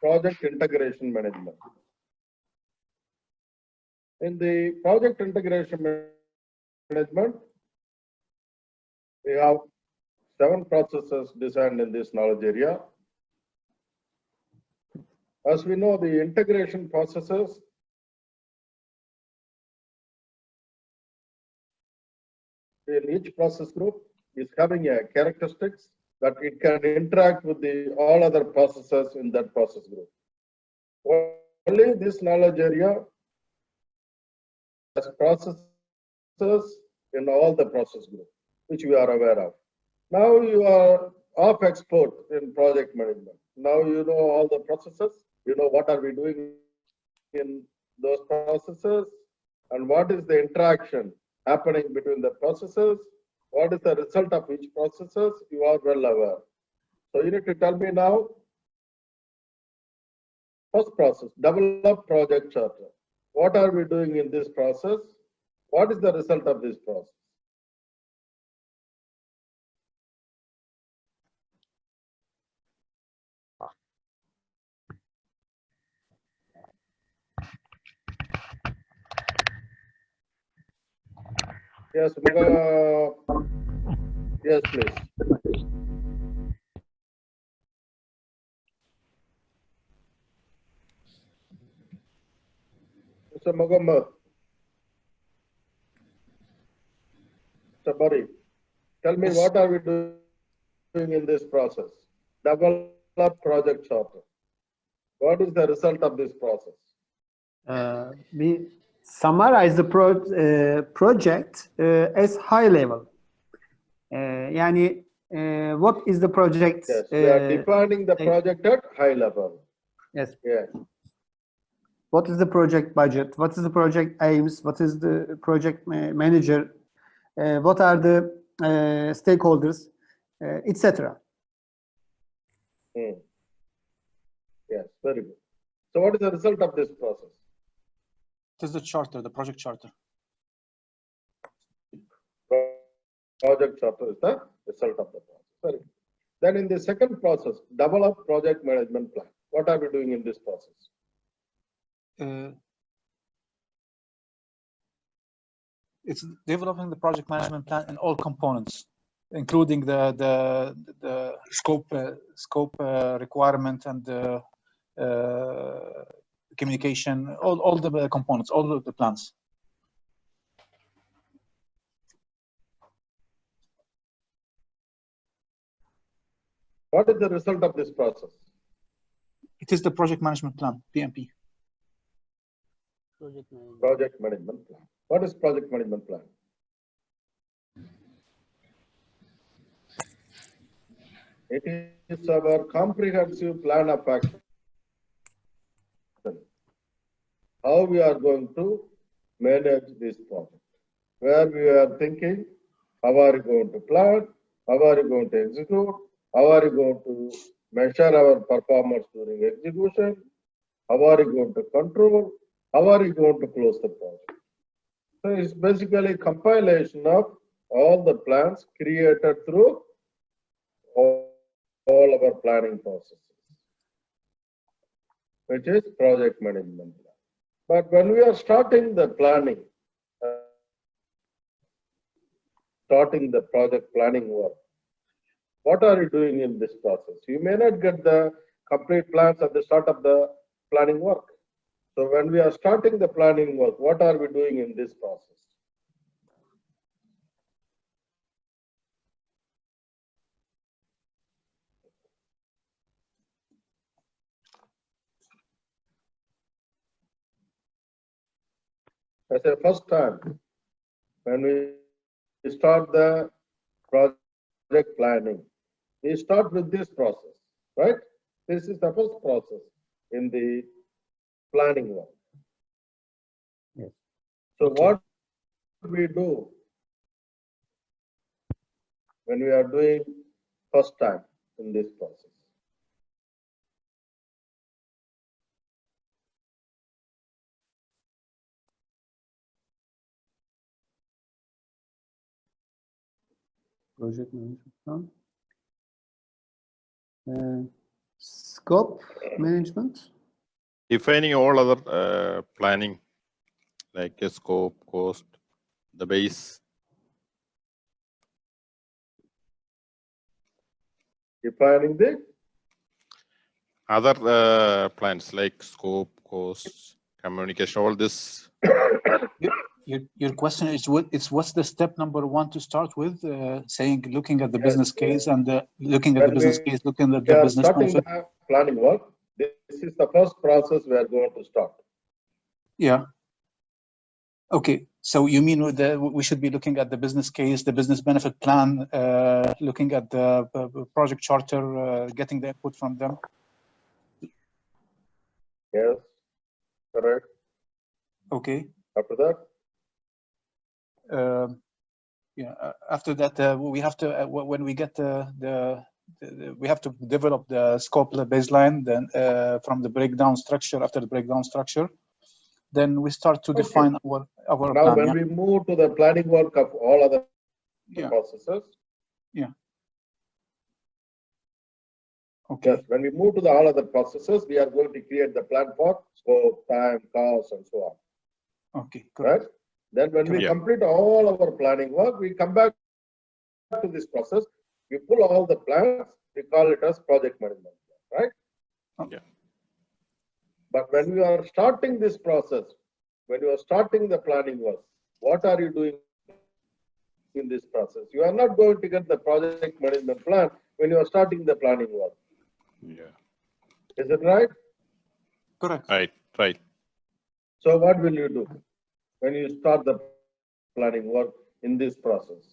project integration management. In the project integration management, we have 7 processes designed in this knowledge area. As we know, the integration processes in each process group is having a characteristics that it can interact with the all other processes in that process group. Only this knowledge area has processes in all the process group, which we are aware of. Now you are off export in project management. Now you know all the processes, you know what are we doing in those processes and what is the interaction happening between the processes, what is the result of each processes, you are well aware. So you need to tell me now, first process, develop project charter. What are we doing in this process? What is the result of this process? Yes, yes, please. Mr. Muhammad. Mr. Bari, tell me, what are we doing in this process? Develop project charter. What is the result of this process? We summarize the project as high level. What is the project? Yes, we are defining the project at high level. Yes. Yes. What is the project budget? What is the project aims? What is the project manager? What are the stakeholders, etc. Yes, very good. So what is the result of this process? It is the charter, the project charter. Project charter is the result of the process. Very good. Then in the second process, develop project management plan. What are we doing in this process? It's developing the project management plan in all components, including the scope requirement and the communication, all the components, all of the plans. What is the result of this process? It is the project management plan, PMP. Project management plan. What is project management plan? It is our comprehensive plan of action. How we are going to manage this project. Where we are thinking, how are you going to plan? How are you going to execute? How are you going to measure our performance during execution? How are you going to control? How are you going to close the project? So it's basically a compilation of all the plans created through all our planning processes, which is project management plan. But when we are starting the planning, starting the project planning work, what are you doing in this process? You may not get the complete plans at the start of the planning work. So when we are starting the planning work, what are we doing in this process? As a first time, when we start the project planning, we start with this process, right? This is the first process in the planning work. Yes. So what we do when we are doing first time in this process? Project management plan. Scope management. Defining all other planning, like a scope, cost, the base. Defining the Other plans like scope, costs, communication, all this. Your question is what's the step number one to start with? Saying looking at the Yes, business case and looking at the when business we case, looking at we the are business starting benefit. the planning work. This is the first process we are going to start. Yeah. Okay. So you mean we should be looking at the business case, the business benefit plan, looking at the project charter, getting the input from them. Yes, correct. Okay. After that, Yeah. After that, we have to when we get we have to develop the scope, the baseline, then from the breakdown structure. After the breakdown structure, then we start to define our now plan. when Yeah? we move to the planning work of all other Yeah. processes, Okay. yes, when we move to the all other processes, we are going to create the plan for scope, time, cost, and so on. Okay. Correct. Right? Then when we Yeah. complete all our planning work, we come back to this process. We pull all the plans. We call it as project management, right? Yeah. But when we are starting this process, when you are starting the planning work, what are you doing in this process? You are not going to get the project management plan when you are starting the planning work. Yeah. Is it right? Correct. Right. So what will you do when you start the planning work in this process?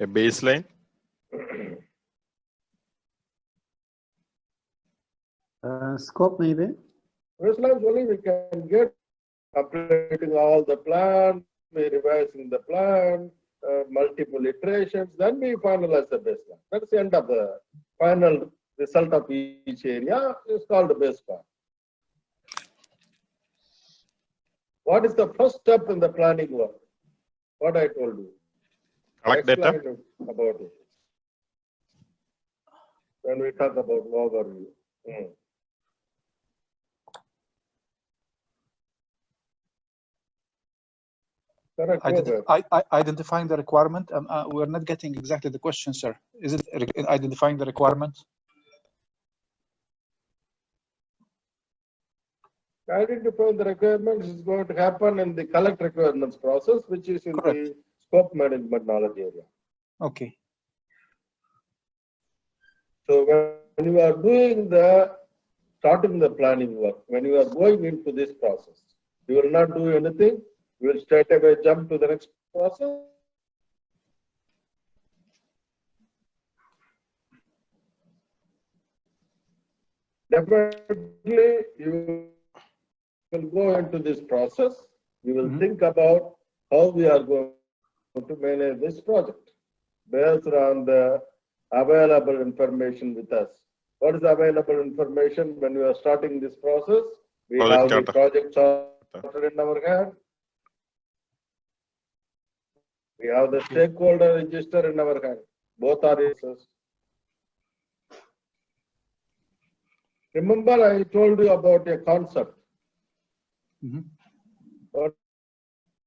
A baseline. Scope maybe. Baselines only we can get completing all the plan, we revising the plan, multiple iterations, then we finalize the baseline. That's the end of the final result of each area is called the baseline. What is the first step in the planning work? What I told you. Collect data. Explain about it. When we talk about overview. Correct. go ahead. Identifying the requirement. We're not getting exactly the question, sir. Is it identifying the requirement? Identifying the requirements is going to happen in the collect requirements process, which is in Correct. the scope management knowledge area. Okay. So when you are doing starting the planning work, when you are going into this process, you will not do anything. You will straight away jump to the next process. Definitely, you will go into this process. You will think about how we are going to manage this project based on the available information with us. What is available information when we are starting this process? We Project have charter. the project charter in our hand. We have the stakeholder register in our hand. Both are resources. Remember, I told you about a concept. What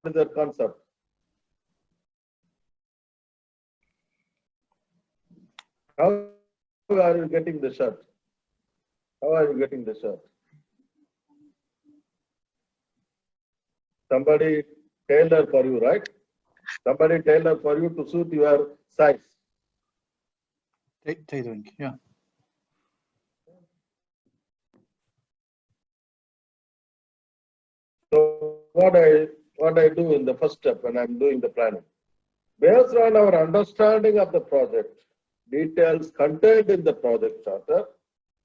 is that concept? How are you getting the shirt? How are you getting the shirt? Somebody tailored for you, right? Somebody tailored for you to suit your size. Tailoring, yeah. So what I do in the first step when I'm doing the planning, based on our understanding of the project, details contained in the project charter,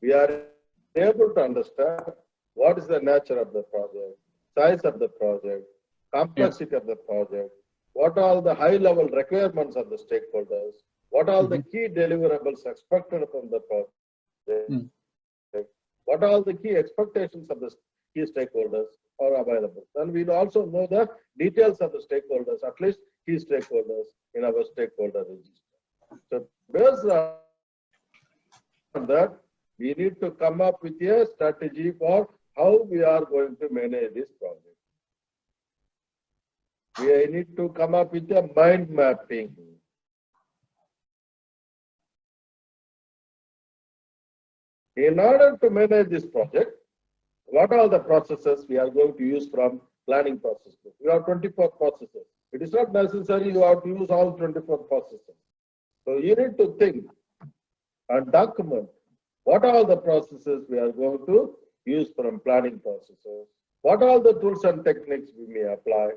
we are able to understand what is the nature of the project, size of the project, complexity of the project, what are the high-level requirements of the stakeholders, what are the key deliverables expected from the project, what are the key expectations of the key stakeholders are available. And we also know the details of the stakeholders, at least key stakeholders in our stakeholder register. So based on that, we need to come up with a strategy for how we are going to manage this project. We need to come up with a mind mapping. In order to manage this project, what are the processes we are going to use from planning process? We have 24 processes. It is not necessary you have to use all 24 processes. So you need to think and document what are the processes we are going to use from planning processes. What are the tools and techniques we may apply?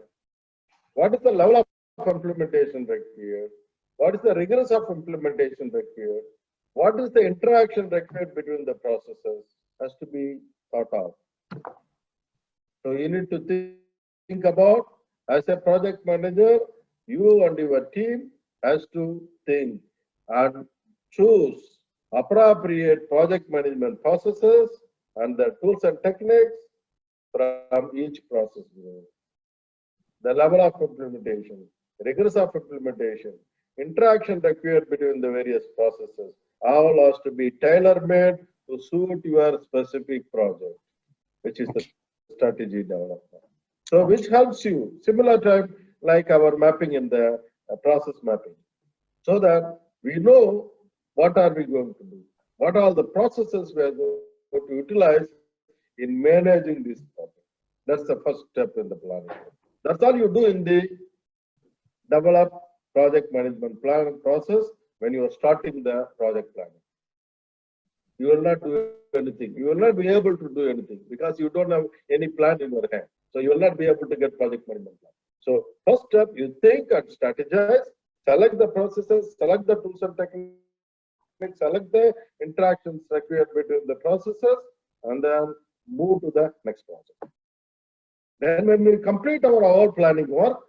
What is the level of implementation required? What is the rigorous of implementation required? What is the interaction required between the processes has to be thought of. So you need to think about, as a project manager, you and your team has to think and choose appropriate project management processes and the tools and techniques from each process group. The level of implementation, rigorous of implementation, interaction required between the various processes, all has to be tailor-made to suit your specific project, which is the strategy development. So which helps you, similar time like our mapping in the process mapping, so that we know what are we going to do, what are the processes we are going to utilize in managing this project. That's the first step in the planning. That's all you do in the develop project management plan process when you are starting the project planning. You will not do anything. You will not be able to do anything because you don't have any plan in your hand. So you will not be able to get project management plan. So first step, you think and strategize, select the processes, select the tools and techniques, select the interactions required between the processes, and then move to the next project. Then when we complete our all planning work,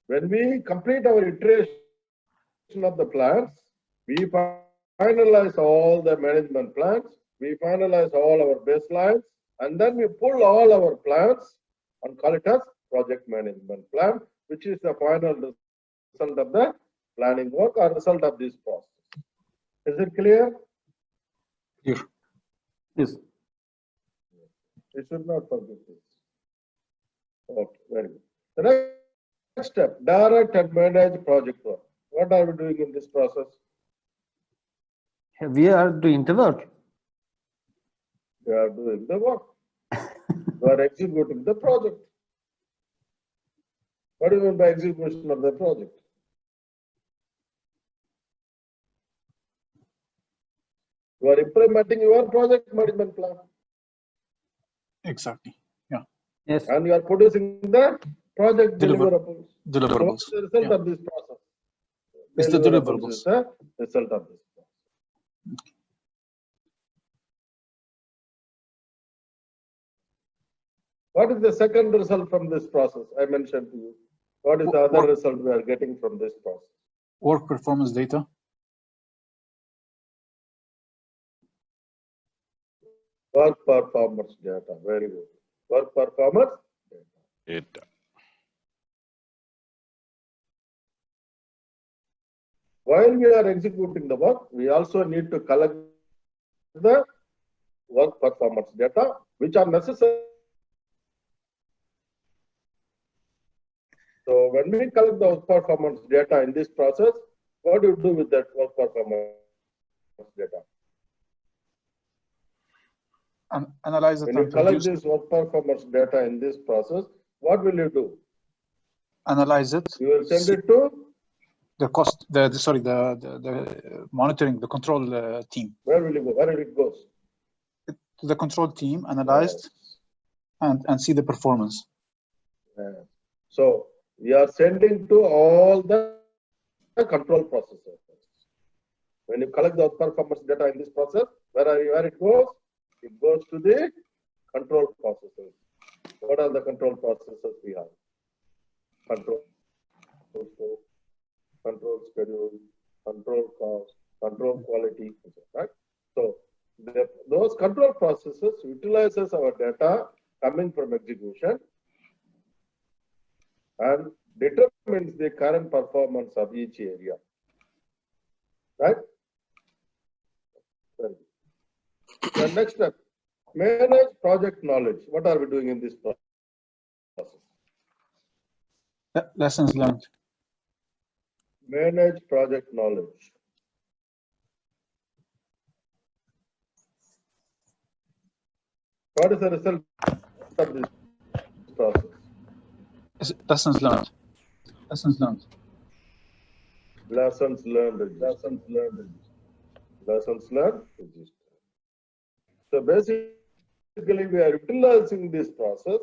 when we complete our iteration of the plans, we finalize all the management plans, we finalize all our baselines, and then we pull all our plans and call it as project management plan, which is the final result of the planning work or result of this process. Is it clear? Clear. Yes. You should not forget this. Okay, very good. The next step, direct and manage project work. What are we doing in this process? We are doing the work. We are doing the work. We are executing the project. What do you mean by execution of the project? You are implementing your project management plan. Exactly. Yeah. Yes. And you are producing the project deliverables. Deliverables. What's the result Yeah. of this process? It's the deliverables. Is the result of this process. What is the second result from this process? I mentioned to you. What is the other result we are getting from this process? Work performance data. Work performance data. Very good. Work performance data. It. While we are executing the work, we also need to collect the work performance data, which are necessary. So when we collect the work performance data in this process, what do you do with that work performance data? Analyze it When you and collect produce. this work performance data in this process, what will you do? Analyze it. You will send it to The cost. The monitoring, the control team. where will you go? Where will it go? To the control team, analyzed, and see the performance. So we are sending to all the control processes. When you collect the performance data in this process, where it goes? It goes to the control processes. What are the control processes we have? Control scope, control schedule, control cost, control quality, right? So those control processes utilizes our data coming from execution and determines the current performance of each area. next step, manage project knowledge. What are we doing in this process? Lessons learned. Manage project knowledge. What is the result of this process? Lessons learned. Lessons learned. Lessons learned. Lessons learned. Lessons learned. So basically, we are utilizing this process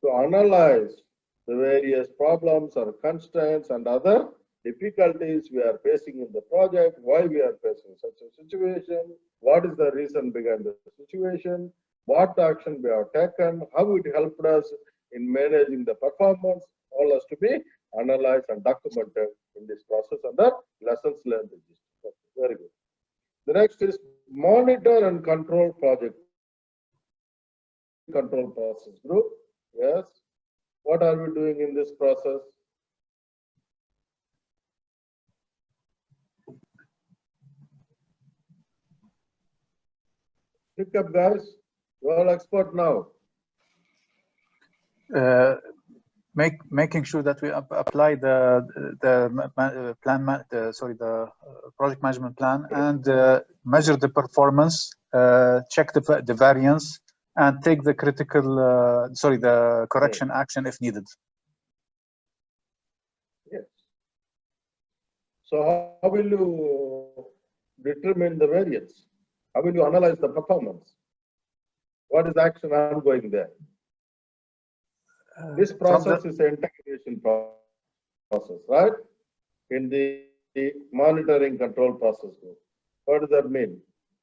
to analyze the various problems or constraints and other difficulties we are facing in the project, why we are facing such a situation, what is the reason behind the situation, what action we have taken, how it helped us in managing the performance, all has to be analyzed and documented in this process under lessons learned register. Okay, very good. The next is monitor and control project. Control process group. Yes. What are we doing in this process? Pick up, guys. You are expert now. Making sure that we apply the project management plan and measure the performance, check the variance, and take the the correction action if needed. Yes. So how will you determine the variance? How will you analyze the performance? What is the action ongoing there? This process is an integration process, right? In the monitoring control process group. What does that mean?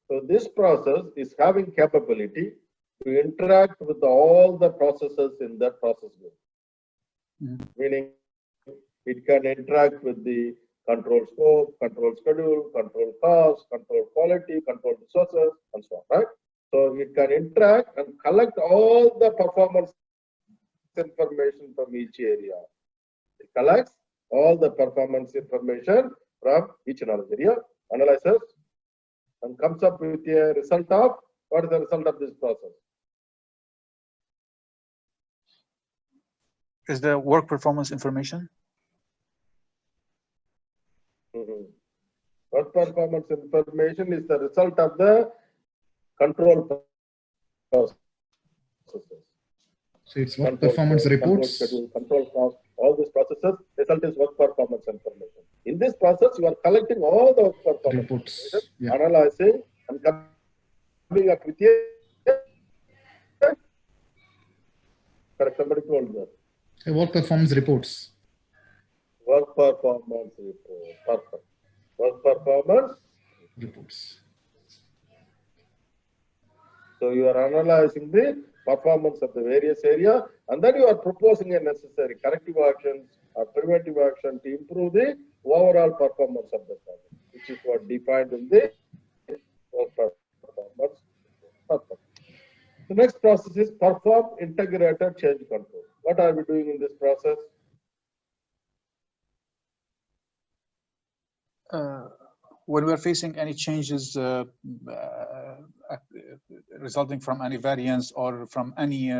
So this process is having capability to interact with all the processes in that process group. Meaning it can interact with the control scope, control schedule, control cost, control quality, control resources, and so on, right? So it can interact and collect all the performance information from each area. It collects all the performance information from each knowledge area, analyzes, and comes up with a result of, what is the result of this process? Is the work performance information? Work performance information is the result of the control processes. So it's work performance reports. Control cost, all these processes, result is work performance information. In this process, you are collecting all the work performance Reports, information, yeah. analyzing, and coming up with a correct, somebody told that. Work performance reports. Work performance report. Perfect. Work performance Reports. So you are analyzing the performance of the various area, and then you are proposing a necessary corrective actions or preventive action to improve the overall performance of the project, which is what defined in the work performance. Perfect. The next process is perform integrated change control. What are we doing in this process? When we're facing any changes resulting from any variance or from any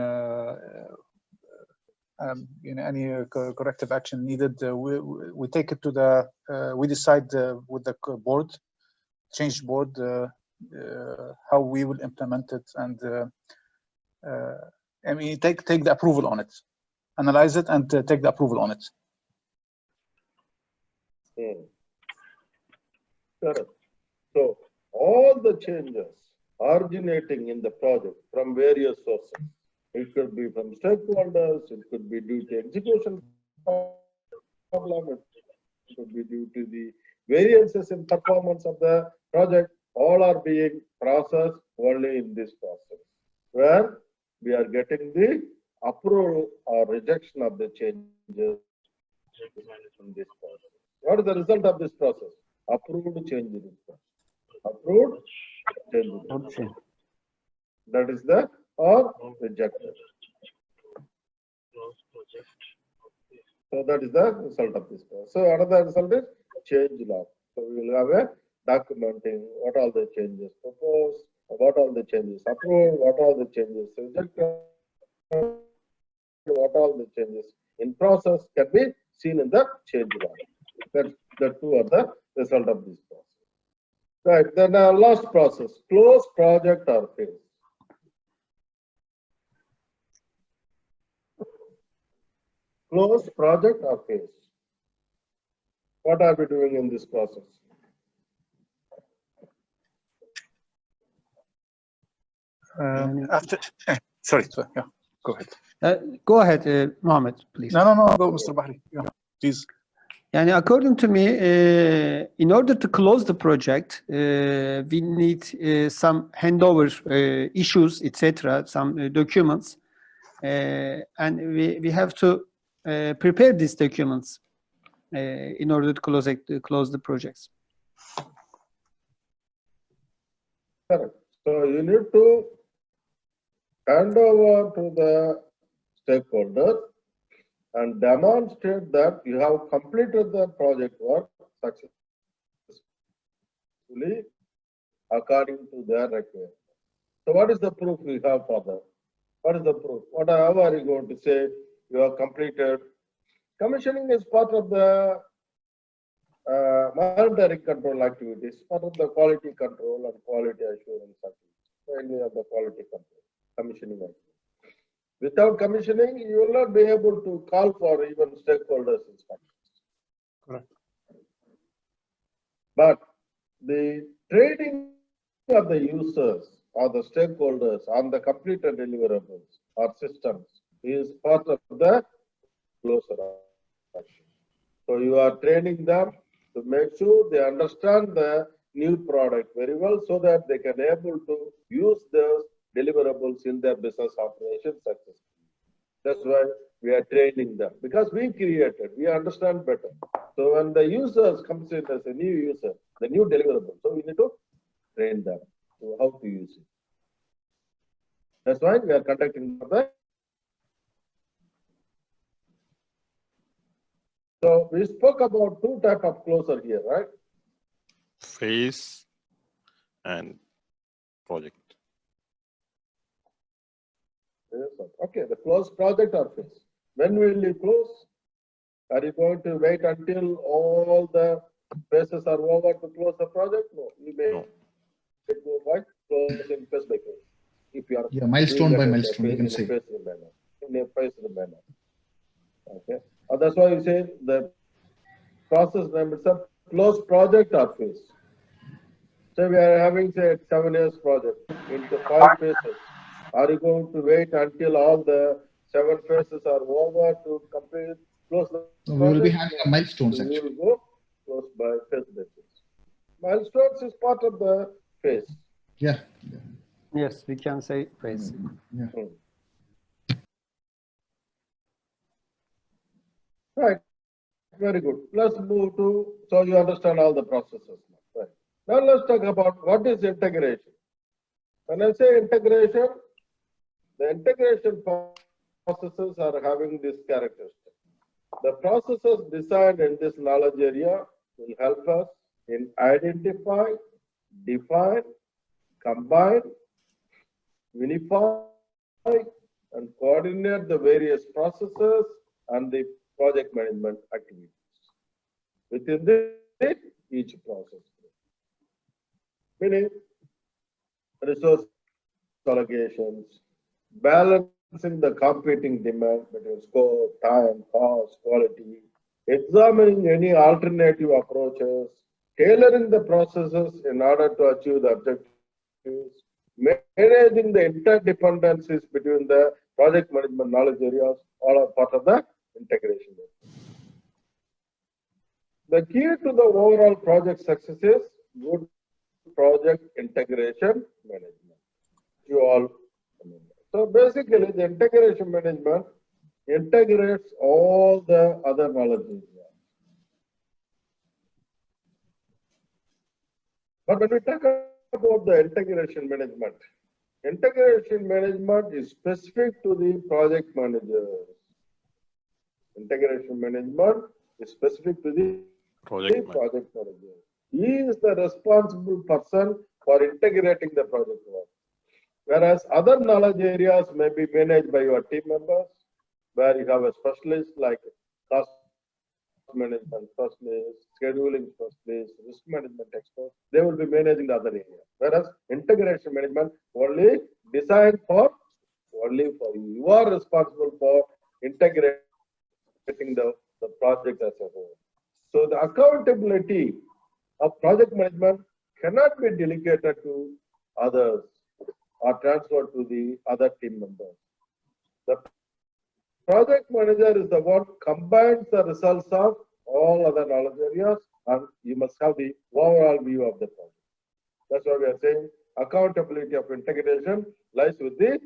any corrective action needed, we take it to the we decide with the board, change board, how we will implement it, and I mean take the approval on it, analyze it, and take the approval on it. Correct. So all the changes originating in the project from various sources. It could be from stakeholders, it could be due to execution problem, it could be due to the variances in performance of the project. All are being processed only in this process, where we are getting the approval or rejection of the changes in this process. What is the result of this process? Approved change request. Approved change request. That is the or rejected. So that is the result of this process. So another result is change log. So we will have a documenting what all the changes proposed, what are the changes, approve, what are the changes, reject, what are the changes in process can be seen in the change log. The two are the result of this process. Right, then last process, close project or phase. Close project or phase. What are we doing in this process? After, sorry, yeah, go ahead. Go ahead, Mohammed, please. No, go, Mr. Bahri. Yeah, please. Yani according to me, in order to close the project, we need some handover issues, etc., some documents, and we have to prepare these documents in order to close the projects. Correct. So you need to hand over to the stakeholder and demonstrate that you have completed the project work successfully according to their requirement. So what is the proof we have for that? What is the proof? What are you going to say? You have completed. Commissioning is part of the monitoring control activities, part of the quality control and quality assurance activities. Any of the quality control, commissioning activities. Without commissioning, you will not be able to call for even stakeholders inspections. Correct. But the training of the users or the stakeholders on the completed deliverables or systems is part of the closer action. So you are training them to make sure they understand the new product very well so that they can able to use those deliverables in their business operations successfully. That's why we are training them because we created, we understand better. So when the users comes in as a new user, the new deliverable, so we need to train them to how to use it. That's why we are conducting the. So we spoke about two types of closer here, right? Phase and project. Yes, sir. Okay, the close project or phase. When will you close? Are you going to wait until all the phases are over to close the project? No, you may No. go by closing phase by phase. If you are Yeah, milestone by doing it milestone, you in can a say. phased manner. In a phased manner. Okay. That's why you say the process name itself close project or phase. So we are having say 7 years project into 5 phases. Are you going to wait until all the 7 phases are over to complete close the So project? we will be having a milestones So you actually. will go close by phase basis. Milestones is part of the phase. Yeah. Yes, we can say phase. Yeah. Right. Very good. Let's move to, so you understand all the processes now. Right. Now let's talk about what is integration. When I say integration, the integration processes are having this characteristic. The processes designed in this knowledge area will help us in identify, define, combine, unify, and coordinate the various processes and the project management activities within each process. Meaning, resource allocations, balancing the competing demand between scope, time, cost, quality, examining any alternative approaches, tailoring the processes in order to achieve the objectives, managing the interdependencies between the project management knowledge areas, all are part of the integration. The key to the overall project success is good project integration management. You all remember. So basically, the integration management integrates all the other knowledge areas. But when we talk about the integration management is specific to the project managers. Integration management is specific to the Project project manager. He is the responsible person for integrating the project work. Whereas other knowledge areas may be managed by your team members, where you have a specialist like cost management specialist, scheduling specialist, risk management expert. They will be managing the other area. Whereas integration management only designed for only for you. You are responsible for integrating the project as a whole. So the accountability of project management cannot be delegated to others or transferred to the other team members. The project manager is the one combines the results of all other knowledge areas, and you must have the overall view of the project. That's why we are saying accountability of integration lies with the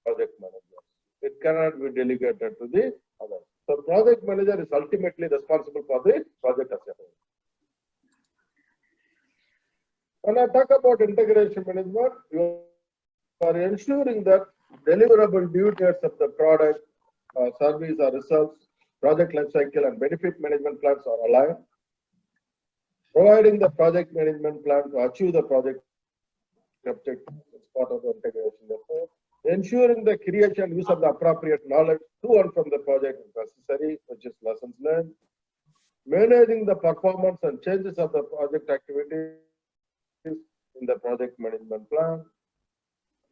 project manager. It cannot be delegated to the others. So project manager is ultimately responsible for the project as a whole. When I talk about integration management, you are ensuring that deliverable due dates of the product, service or results, project lifecycle and benefit management plans are aligned. Providing the project management plan to achieve the project objectives is part of the integration effort. Ensuring the creation and use of the appropriate knowledge to and from the project is necessary, which is lessons learned. Managing the performance and changes of the project activities in the project management plan.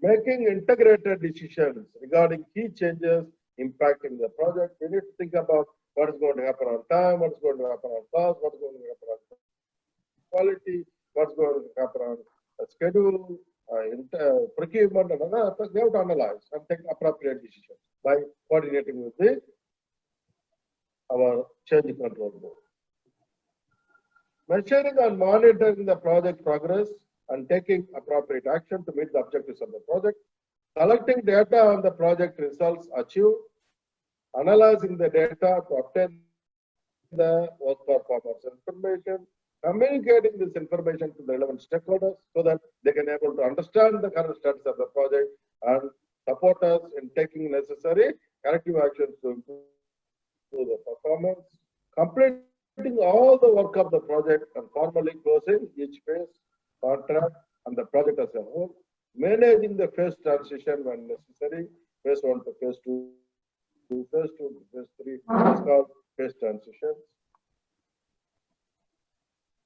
Making integrated decisions regarding key changes impacting the project. We need to think about what is going to happen on time, what's going to happen on cost, what's going to happen on quality, what's going to happen on schedule, procurement, and other aspects. We have to analyze and take appropriate decisions by coordinating with our change control board. Measuring and monitoring the project progress and taking appropriate action to meet the objectives of the project. Collecting data on the project results achieved. Analyzing the data to obtain the work performance information. Communicating this information to the relevant stakeholders so that they can be able to understand the current status of the project and support us in taking necessary corrective actions to improve the performance. Completing all the work of the project and formally closing each phase, contract, and the project as a whole. Managing the phase transition when necessary, phase 1 to phase 2, phase 2 to phase 3, is called phase transitions.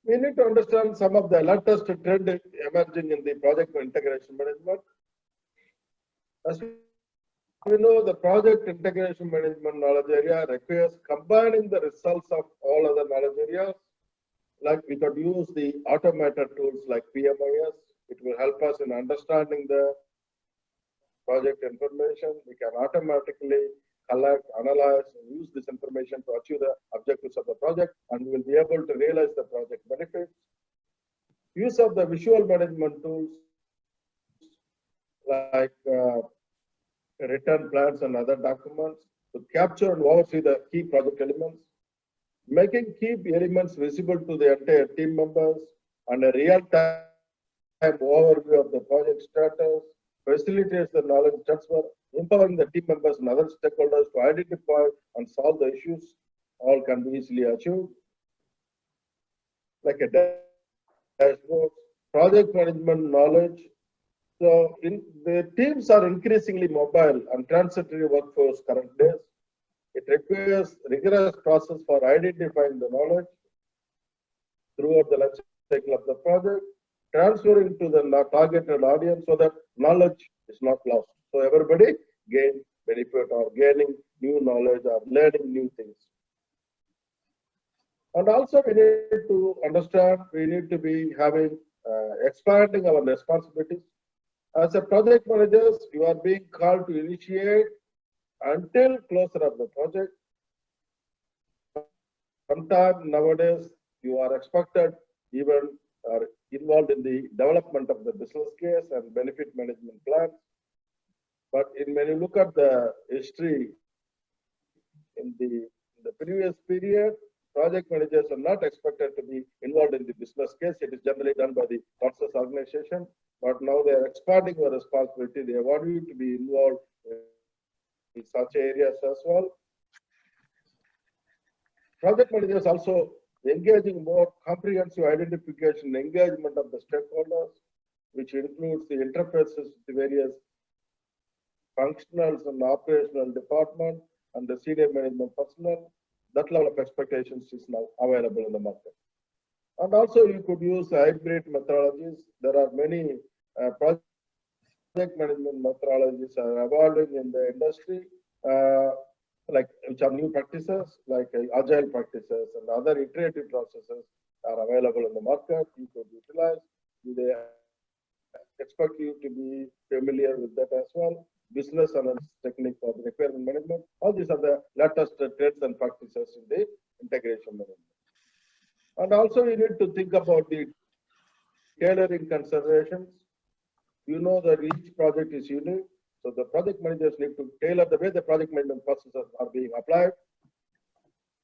We need to understand some of the latest trend emerging in the project integration management. As we know, the project integration management knowledge area requires combining the results of all other knowledge areas. Like we could use the automated tools like PMIS. It will help us in understanding the project information. We can automatically collect, analyze, and use this information to achieve the objectives of the project, and we will be able to realize the project benefits. Use of the visual management tools like return plans and other documents to capture and oversee the key project elements. Making key elements visible to the entire team members and a real-time overview of the project status, facilitates the knowledge transfer, empowering the team members and other stakeholders to identify and solve the issues, all can be easily achieved. Like a dashboard, project management knowledge. So the teams are increasingly mobile and transitory workforce current days. It requires rigorous process for identifying the knowledge throughout the life cycle of the project, transferring to the targeted audience so that knowledge is not lost. So everybody gain benefit or gaining new knowledge or learning new things. And also we need to understand, we need to be having, expanding our responsibilities. As a project managers, you are being called to initiate until closure of the project. Sometimes nowadays you are expected even are involved in the development of the business case and benefit management plans. But when you look at the history in the previous period, project managers are not expected to be involved in the business case. It is generally done by the process organization. But now they are expanding their responsibility. They want you to be involved in such areas as well. Project managers also engaging more comprehensive identification, engagement of the stakeholders, which includes the interfaces with the various functionals and operational department and the senior management personnel. That level of expectations is now available in the market. And also you could use hybrid methodologies. There are many project management methodologies are evolving in the industry, which are new practices, like agile practices and other iterative processes are available in the market. You could utilize. They expect you to be familiar with that as well. Business analysis technique for the requirement management. All these are the latest trends and practices in the integration management. And also you need to think about the tailoring considerations. You know that each project is unique. So the project managers need to tailor the way the project management processes are being applied.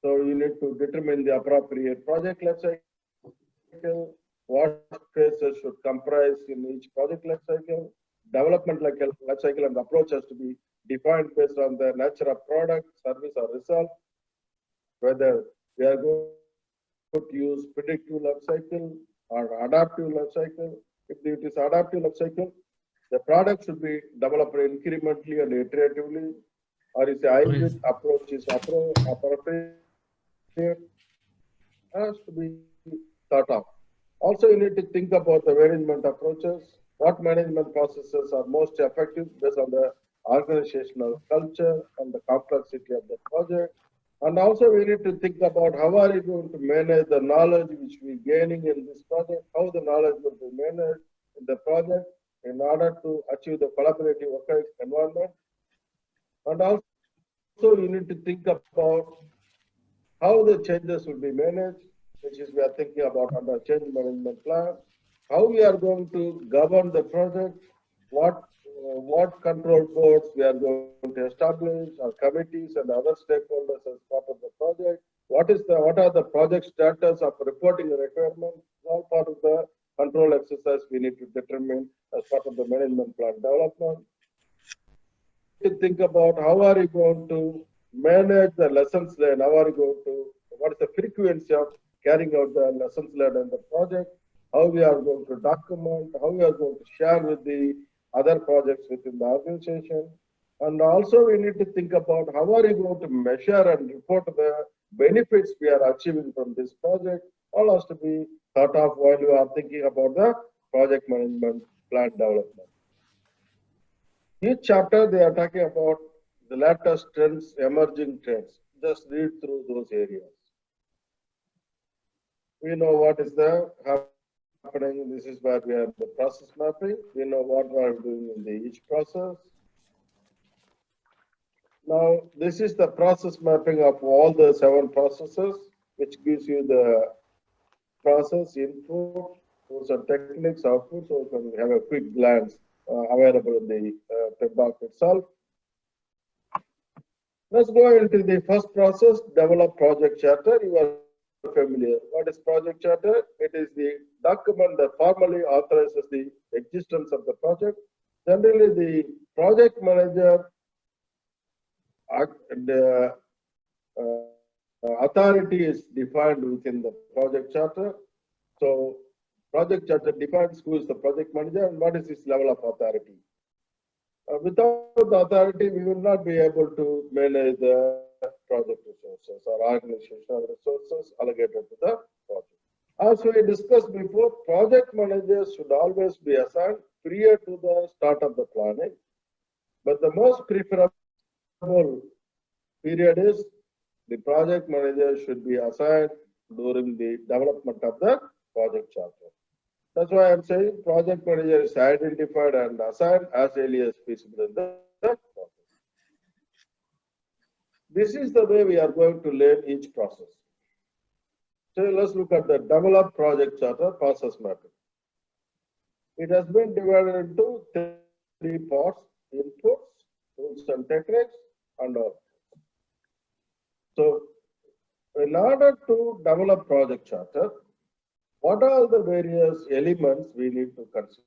So you need to determine the appropriate project life cycle, what phases should comprise in each project life cycle, development life cycle and approach has to be defined based on the nature of product, service or result, whether we are going to use predictive life cycle or adaptive life cycle. If it is adaptive life cycle, the product should be developed incrementally and iteratively, or is a hybrid approach is appropriate, has to be thought of. Also, you need to think about the management approaches. What management processes are most effective based on the organizational culture and the complexity of the project. And also we need to think about how are you going to manage the knowledge which we're gaining in this project, how the knowledge will be managed in the project in order to achieve the collaborative work environment. And also you need to think about how the changes will be managed, which is we are thinking about under change management plan, how we are going to govern the project, what control boards we are going to establish, or committees and other stakeholders as part of the project. What are the project status of reporting the requirements? All part of the control exercise we need to determine as part of the management plan development. To think about how are you going to manage the lessons learned, what is the frequency of carrying out the lessons learned in the project, how we are going to document, how we are going to share with the other projects within the organization. And also we need to think about how are you going to measure and report the benefits we are achieving from this project. All has to be thought of while you are thinking about the project management plan development. Each chapter they are talking about the latest trends, emerging trends. Just read through those areas. We know what is happening. This is where we have the process mapping. We know what we are doing in each process. Now, this is the process mapping of all the 7 processes, which gives you the process input, those are techniques, output, so you can have a quick glance available in the PMBOK itself. Let's go into the first process, develop project charter. You are familiar. What is project charter? It is the document that formally authorizes the existence of the project. Generally, the project manager authority is defined within the project charter. So, project charter defines who is the project manager and what is his level of authority. Without the authority, we will not be able to manage the project resources or organizational resources allocated to the project. As we discussed before, project managers should always be assigned prior to the start of the planning. But the most preferable period is the project manager should be assigned during the development of the project charter. That's why I'm saying project manager is identified and assigned as early as feasible in the process. This is the way we are going to learn each process. So let's look at the develop project charter process mapping. It has been divided into 3 parts: inputs, tools and techniques, and outputs. So in order to develop project charter, what are the various elements we need to consider,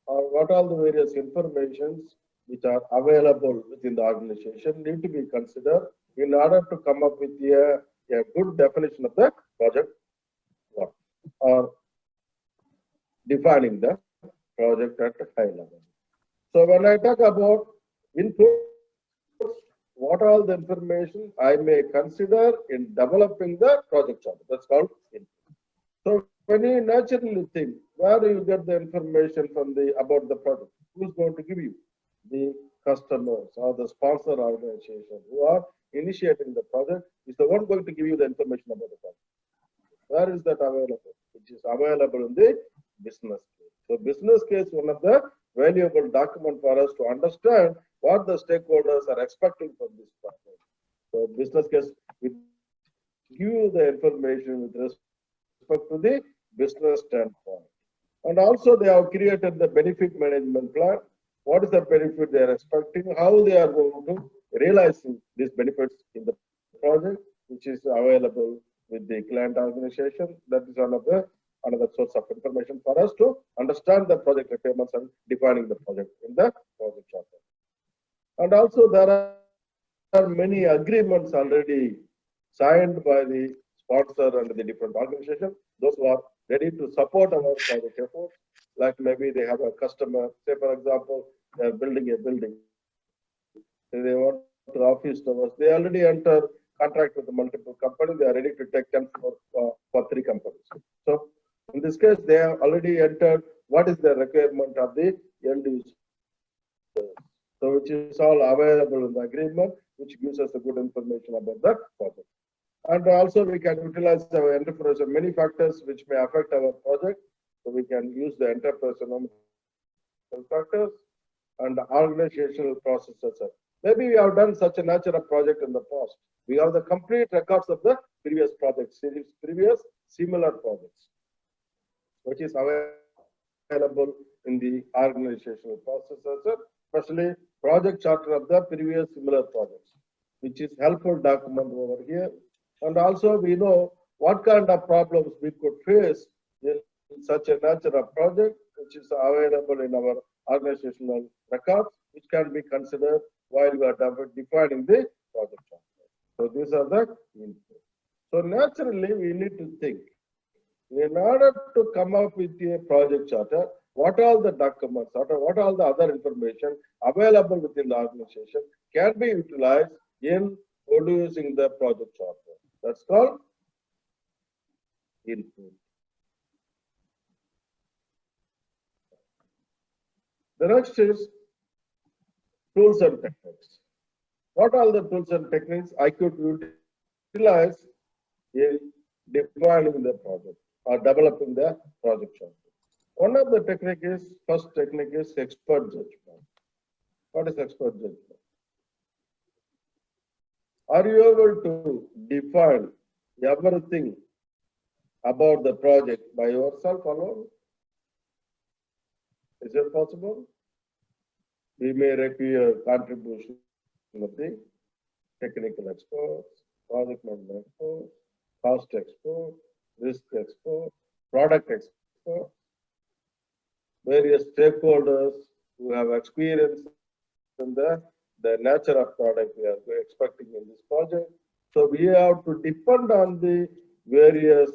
or what are the various informations which are available within the organization need to be considered in order to come up with a good definition of the project work or defining the project at a high level. So when I talk about input, what all the information I may consider in developing the project chart. That's called input. So when you naturally think, where do you get the information from about the project? Who's going to give you? The customers or the sponsor organization who are initiating the project is the one going to give you the information about the project. Where is that available? Which is available in the business case. So business case, one of the valuable document for us to understand what the stakeholders are expecting from this project. So business case will give you the information with respect to the business standpoint. And also they have created the benefit management plan. What is the benefit they are expecting? How they are going to realize these benefits in the project, which is available with the client organization. That is another source of information for us to understand the project requirements and defining the project in the project charter. And also there are many agreements already signed by the sponsor and the different organizations. Those who are ready to support our project efforts, like maybe they have a customer, say for example, they are building a building. They want to office towers. They already enter contract with the multiple companies. They are ready to take 10 for 3 companies. So in this case, they have already entered what is the requirement of the end user. So which is all available in the agreement, which gives us a good information about the project. And also we can utilize our enterprise of many factors which may affect our project. So we can use the enterprise factors and the organizational processes. Maybe we have done such a natural project in the past. We have the complete records of the previous projects, previous similar projects, which is available in the organizational processes, especially project charter of the previous similar projects, which is helpful document over here. And also we know what kind of problems we could face in such a natural project, which is available in our organizational records, which can be considered while we are defining the project charter. So these are the inputs. So naturally we need to think, in order to come up with a project charter, what all the documents, what all the other information available within the organization can be utilized in producing the project charter. That's called input. The next is tools and techniques. What are the tools and techniques I could utilize in defining the project or developing the project charter? One of the first technique is expert judgment. What is expert judgment? Are you able to define everything about the project by yourself alone? Is it possible? We may require contribution of the technical experts, project management experts, cost expert, risk expert, product expert, various stakeholders who have experience in the nature of product we are expecting in this project. So we have to depend on the various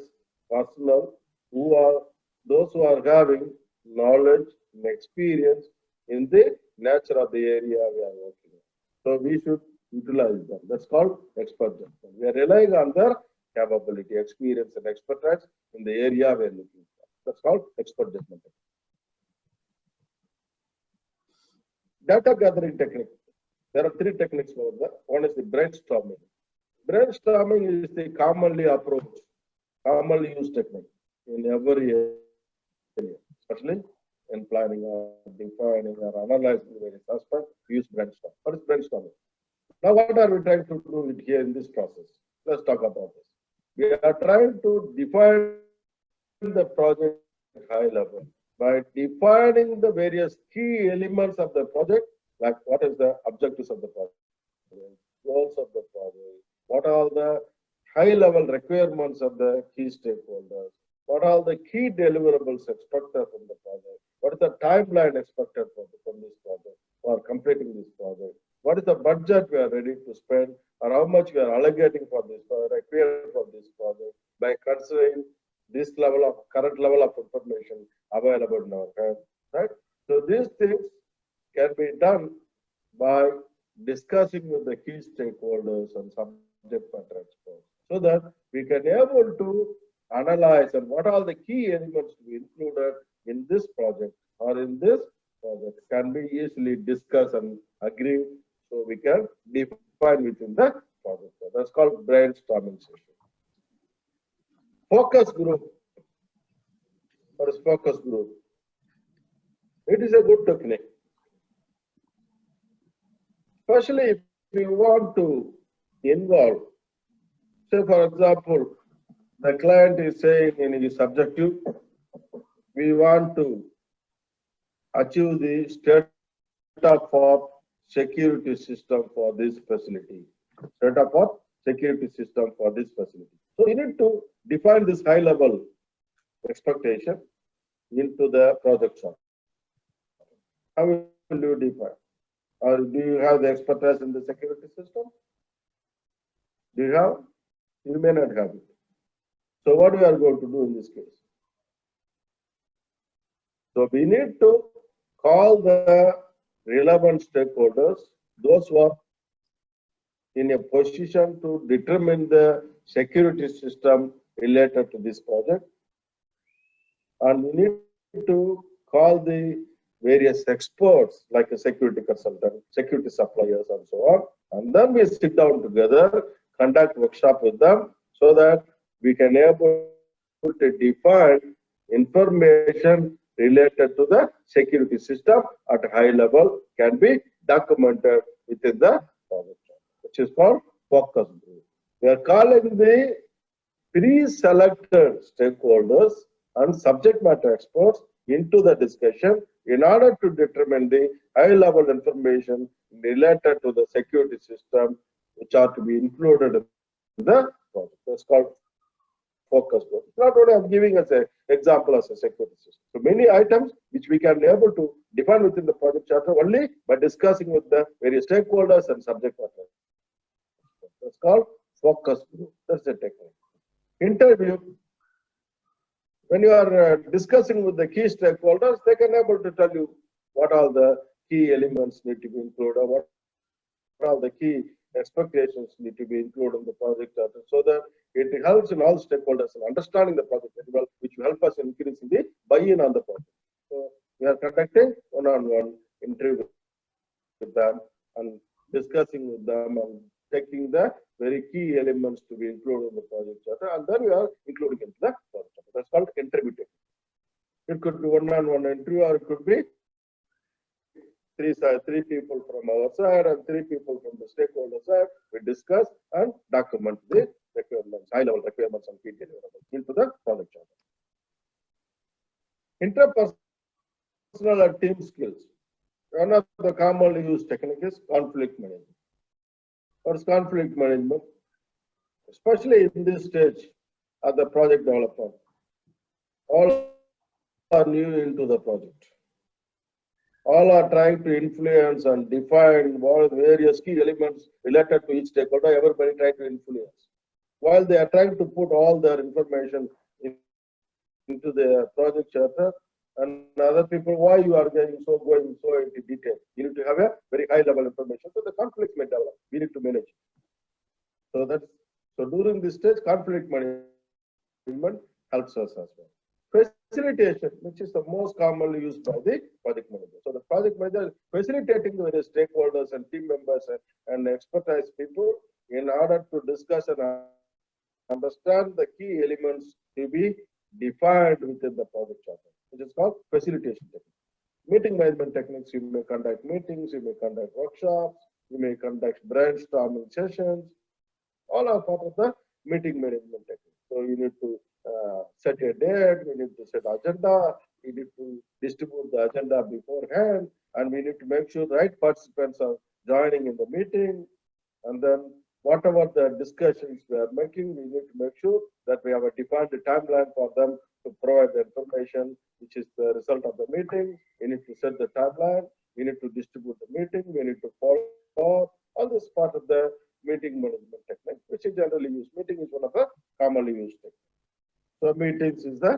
personnel who are those who are having knowledge and experience in the nature of the area we are working in. So we should utilize them. That's called expert judgment. We are relying on their capability, experience, and expertise in the area we are looking for. That's called expert judgment. Data gathering technique. There are 3 techniques over there. One is the brainstorming. Brainstorming is the commonly approached, commonly used technique in every area, especially in planning or defining or analyzing various aspects. We use brainstorm. What is brainstorming? Now, what are we trying to do it here in this process? Let's talk about this. We are trying to define the project at high level by defining the various key elements of the project, like what is the objectives of the project, goals of the project, what are the high-level requirements of the key stakeholders, what are the key deliverables expected from the project, what is the timeline expected from this project for completing this project, what is the budget we are ready to spend, or how much we are allocating for this project, for this project, by considering this level of current level of information available in our hand, right? So these things can be done by discussing with the key stakeholders and subject matter experts, so that we can able to analyze and what are the key elements to be included in this project or in this project can be easily discussed and agree, so we can define within the project. That's called brainstorming session. Focus group. What is focus group? It is a good technique. Especially if you want to involve, say for example, the client is saying in his objective, we want to achieve the state of security system for this facility. State of security system for this facility. So you need to define this high level expectation into the project chart. How will you define? Or do you have the expertise in the security system? Do you have? You may not have it. So what we are going to do in this case? So we need to call the relevant stakeholders, those who are in a position to determine the security system related to this project. And we need to call the various experts like a security consultant, security suppliers and so on. And then we sit down together, conduct workshop with them so that we can able to define information related to the security system at a high level can be documented within the project, which is called focus group. We are calling the pre-selected stakeholders and subject matter experts into the discussion in order to determine the high-level information related to the security system which are to be included in the project. That's called focus group. Not only I'm giving us an example as a security system. So many items which we can be able to define within the project charter only by discussing with the various stakeholders and subject matter. That's called focus group. That's the technique. Interview. When you are discussing with the key stakeholders, they can able to tell you what all the key elements need to be included, what all the key expectations need to be included in the project charter, so that it helps in all stakeholders in understanding the project very well, which will help us in increasing the buy-in on the project. So we are conducting one-on-one interview with them and discussing with them and taking the very key elements to be included in the project charter, and then we are including into the project charter. That's called interview technique. It could be one-on-one interview, or it could be three people from our side and three people from the stakeholder side. We discuss and document the requirements, high-level requirements and key deliverables into the project charter. Interpersonal and team skills. One of the commonly used technique is conflict management. What is conflict management? Especially in this stage of the project development, all are new into the project. All are trying to influence and define what are the various key elements related to each stakeholder. Everybody trying to influence. While they are trying to put all their information into the project charter, and other people, why you are going so into detail? You need to have a very high level information. So the conflict may develop. We need to manage. So during this stage, conflict management helps us as well. Facilitation, which is the most commonly used by the project manager. So the project manager is facilitating the various stakeholders and team members and expertise people in order to discuss and understand the key elements to be defined within the project charter, which is called facilitation technique. Meeting management techniques, you may conduct meetings, you may conduct workshops, you may conduct brainstorming sessions. All are part of the meeting management technique. So you need to set a date, we need to set agenda, we need to distribute the agenda beforehand, and we need to make sure the right participants are joining in the meeting. And then whatever the discussions we are making, we need to make sure that we have a defined timeline for them to provide the information, which is the result of the meeting. We need to set the timeline, we need to distribute the meeting, we need to follow all this part of the meeting management technique, which is generally used. Meeting is one of the commonly used techniques. So meetings is the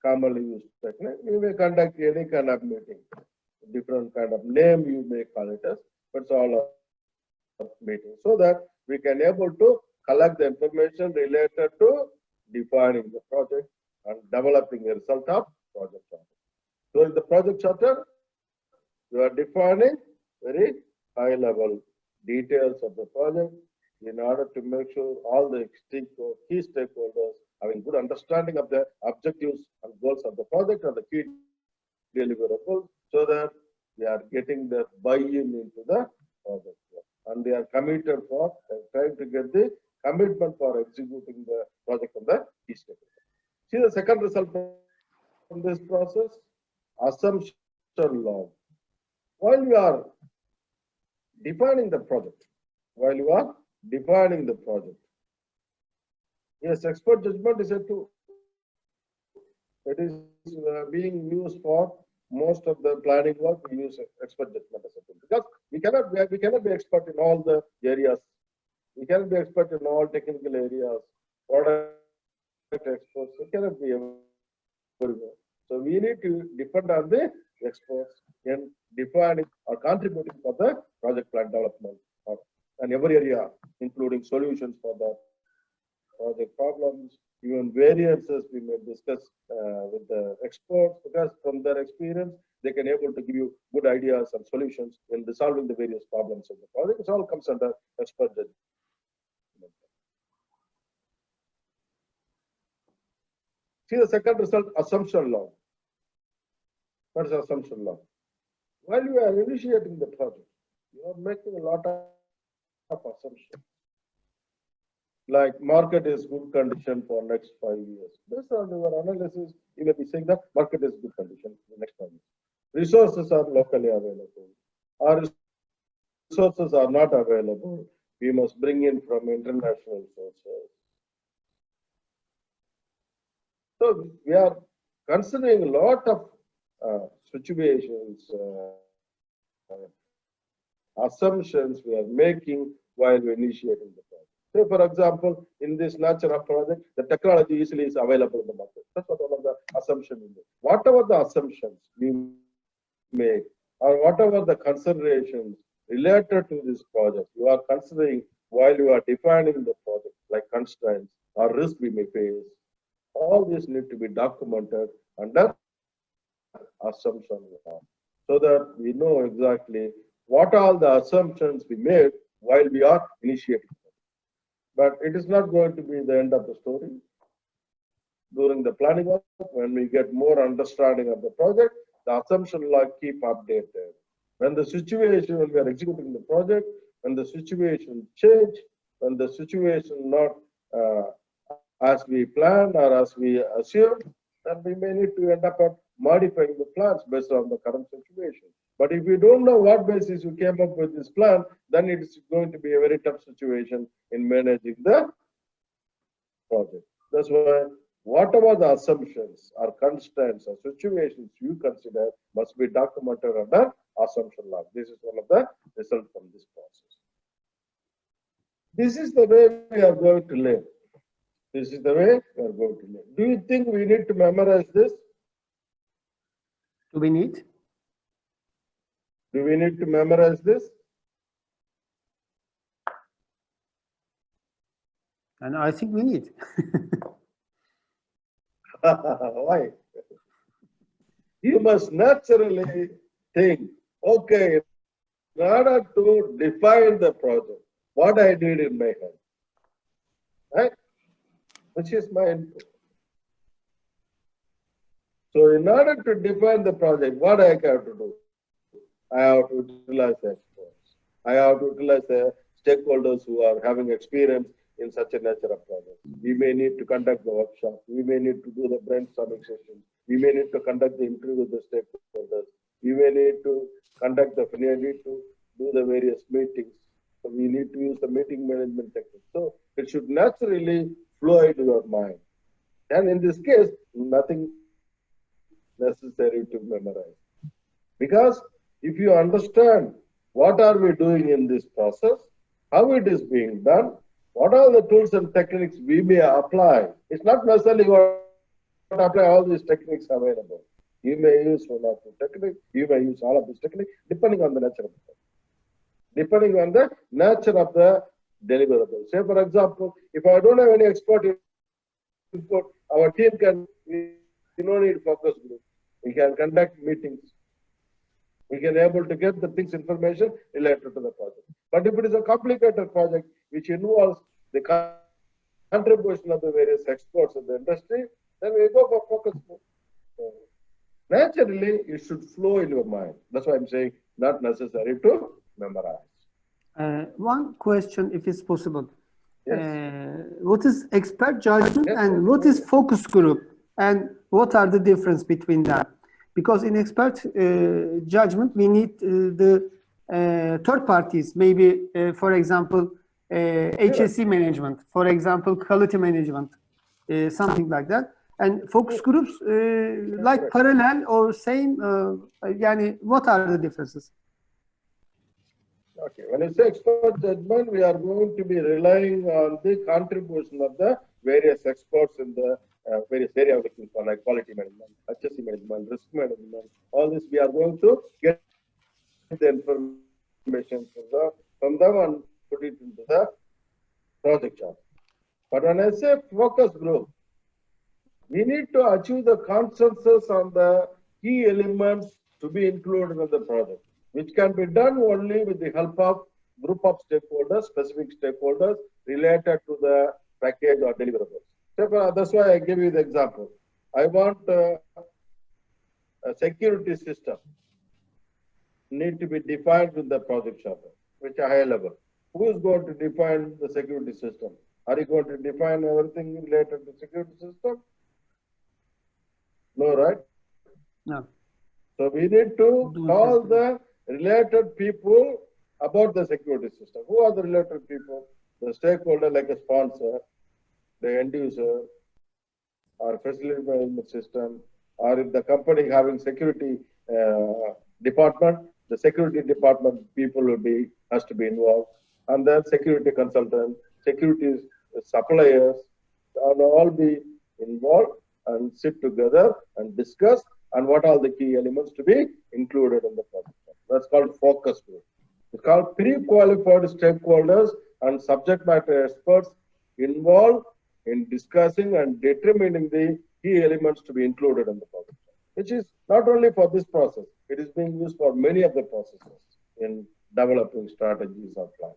commonly used technique. You may conduct any kind of meeting, different kind of name you may call it as, but it's all a meeting, so that we can able to collect the information related to defining the project and developing the result of project charter. So in the project charter, you are defining very high level details of the project in order to make sure all the key stakeholders having good understanding of the objectives and goals of the project and the key deliverables, so that we are getting the buy-in into the project. And they are committed for trying to get the commitment for executing the project on the key stakeholders. See the second result from this process, assumption log. While you are defining the project, yes, expert judgment is a tool. It is being used for most of the planning work. We use expert judgment as a tool because we cannot be expert in all the areas. We cannot be expert in all technical areas. Product experts, we cannot be everywhere. So we need to depend on the experts in defining or contributing for the project plan development and every area, including solutions for the project problems, even variances we may discuss with the experts, because from their experience, they can able to give you good ideas and solutions in resolving the various problems of the project. It all comes under expert judgment. See the second result, assumption log. What is assumption log? While you are initiating the project, you are making a lot of assumptions. Like market is good condition for next 5 years. Based on your analysis, you may be saying that market is good condition for next 5 years. Resources are locally available. Our resources are not available. We must bring in from international sources. So we are considering a lot of situations, assumptions we are making while we initiating the project. Say, for example, in this natural project, the technology easily is available in the market. That's what one of the assumptions is. Whatever the assumptions we make, or whatever the considerations related to this project, you are considering while you are defining the project, like constraints or risk we may face, all this need to be documented under assumption log, so that we know exactly what all the assumptions we made while we are initiating. But it is not going to be the end of the story. During the planning work, when we get more understanding of the project, the assumption log keep updated. When the situation, when we are executing the project, when the situation change, when the situation not as we plan or as we assume, then we may need to end up at modifying the plans based on the current situation. But if you don't know what basis you came up with this plan, then it is going to be a very tough situation in managing the project. That's why whatever the assumptions or constraints or situations you consider must be documented under assumption log. This is one of the results from this process. This is the way we are going to live. This is the way we are going to live. Do you think we need to memorize this? Do we need? Do we need to memorize this? And I think we need. Why? You must naturally think, okay, in order to define the project, what I did in my head, right? Which is my input. So in order to define the project, what I have to do? I have to utilize the experts. I have to utilize the stakeholders who are having experience in such a nature of project. We may need to conduct the workshop. We may need to do the brainstorming sessions. We may need to conduct the interview with the stakeholders. We may need to conduct the, we need to do the various meetings. So we need to use the meeting management technique. So it should naturally flow into your mind. And in this case, nothing necessary to memorize. Because if you understand what are we doing in this process, how it is being done, what are the tools and techniques we may apply, it's not necessarily going apply all these techniques available. You may use one or two techniques, you may use all of these techniques, depending on the nature of the project. Depending on the nature of the deliverable. Say, for example, if I don't have any expert input, our team can, we don't need focus group. We can conduct meetings. We can able to get the things information related to the project. But if it is a complicated project which involves the contribution of the various experts in the industry, then we go for focus group. So, naturally, it should flow in your mind. That's why I'm saying not necessary to memorize. One question, if it's possible. Yes. What is expert judgment Yes, and yes, what is focus group? And what are the difference between them? Because in expert judgment, we need the third parties, maybe, for example, HSE management, for example, quality management, something like that. And focus groups, like parallel or same, yani, what are the differences? Okay, when you say expert judgment, we are going to be relying on the contribution of the various experts in the various areas looking for, like quality management, HSE management, risk management. All this we are going to get the information from them and put it into the project chart. But when I say focus group, we need to achieve the consensus on the key elements to be included in the project, which can be done only with the help of group of stakeholders, specific stakeholders related to the package or deliverables. So that's why I give you the example. I want a security system need to be defined with the project charter, which are high level. Who is going to define the security system? Are you going to define everything related to security system? No, right? No. So we need to call the related people about the security system. Who are the related people? The stakeholder, like a sponsor, the end user, or facility management system, or if the company having security department, the security department people has to be involved, and then security consultant, security suppliers, and all be involved and sit together and discuss and what are the key elements to be included in the project. That's called focus group. It's called pre-qualified stakeholders and subject matter experts involved in discussing and determining the key elements to be included in the project, which is not only for this process, it is being used for many of the processes in developing strategies or plans.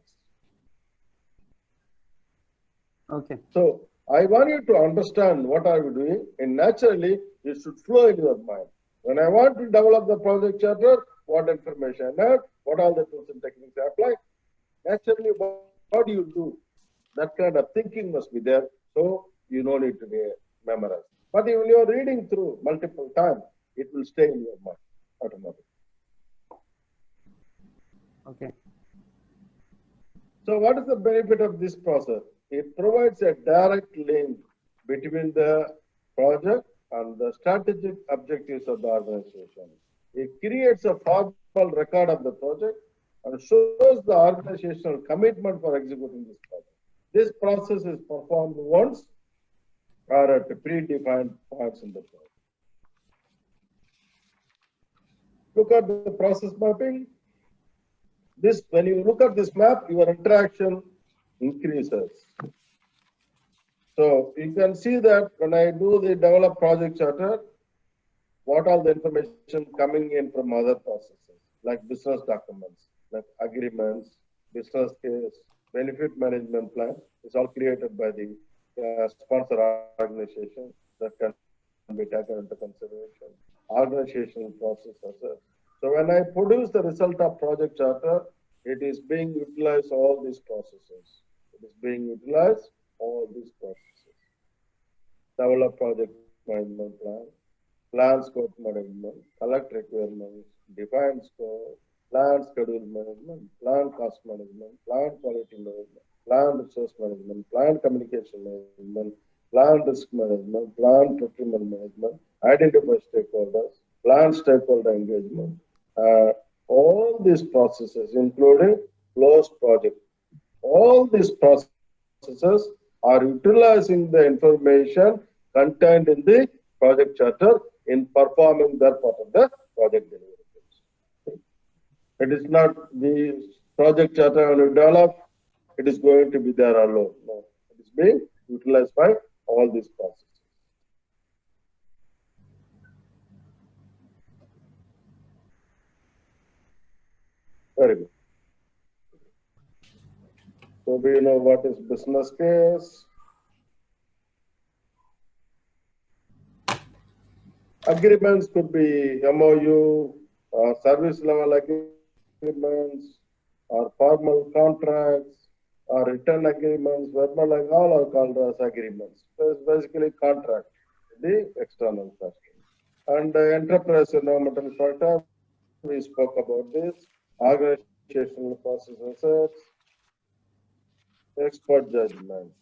Okay. So I want you to understand what are we doing, and naturally it should flow in your mind. When I want to develop the project charter, what information I have, what are the tools and techniques I apply, naturally what do you do? That kind of thinking must be there, so you don't need to be memorized. But when you are reading through multiple times, it will stay in your mind automatically. Okay. So what is the benefit of this process? It provides a direct link between the project and the strategic objectives of the organization. It creates a formal record of the project and shows the organizational commitment for executing this project. This process is performed once or at predefined points in the project. Look at the process mapping. When you look at this map, your interaction increases. So you can see that when I do the develop project charter, what all the information coming in from other processes, like business documents, like agreements, business case, benefit management plan, is all created by the sponsor organization that can be taken into consideration. Organizational processes. So when I produce the result of project charter, it is being utilized all these processes. It is being utilized all these processes. Develop project management plan, plan scope management, collect requirements, define scope, plan schedule management, plan cost management, plan quality management, plan resource management, plan communication management, plan risk management, plan procurement management, identify stakeholders, plan stakeholder engagement. All these processes, including closed project, all these processes are utilizing the information contained in the project charter in performing their part of the project deliverables. It is not the project charter when you develop, it is going to be there alone. No, it is being utilized by all these processes. Very good. So we know what is business case. Agreements could be MOU, service level agreements, or formal contracts, or written agreements, verbal, all are called as agreements. So it's basically contract, the external customer. And enterprise environmental factor, we spoke about this, organizational process assets, expert judgment.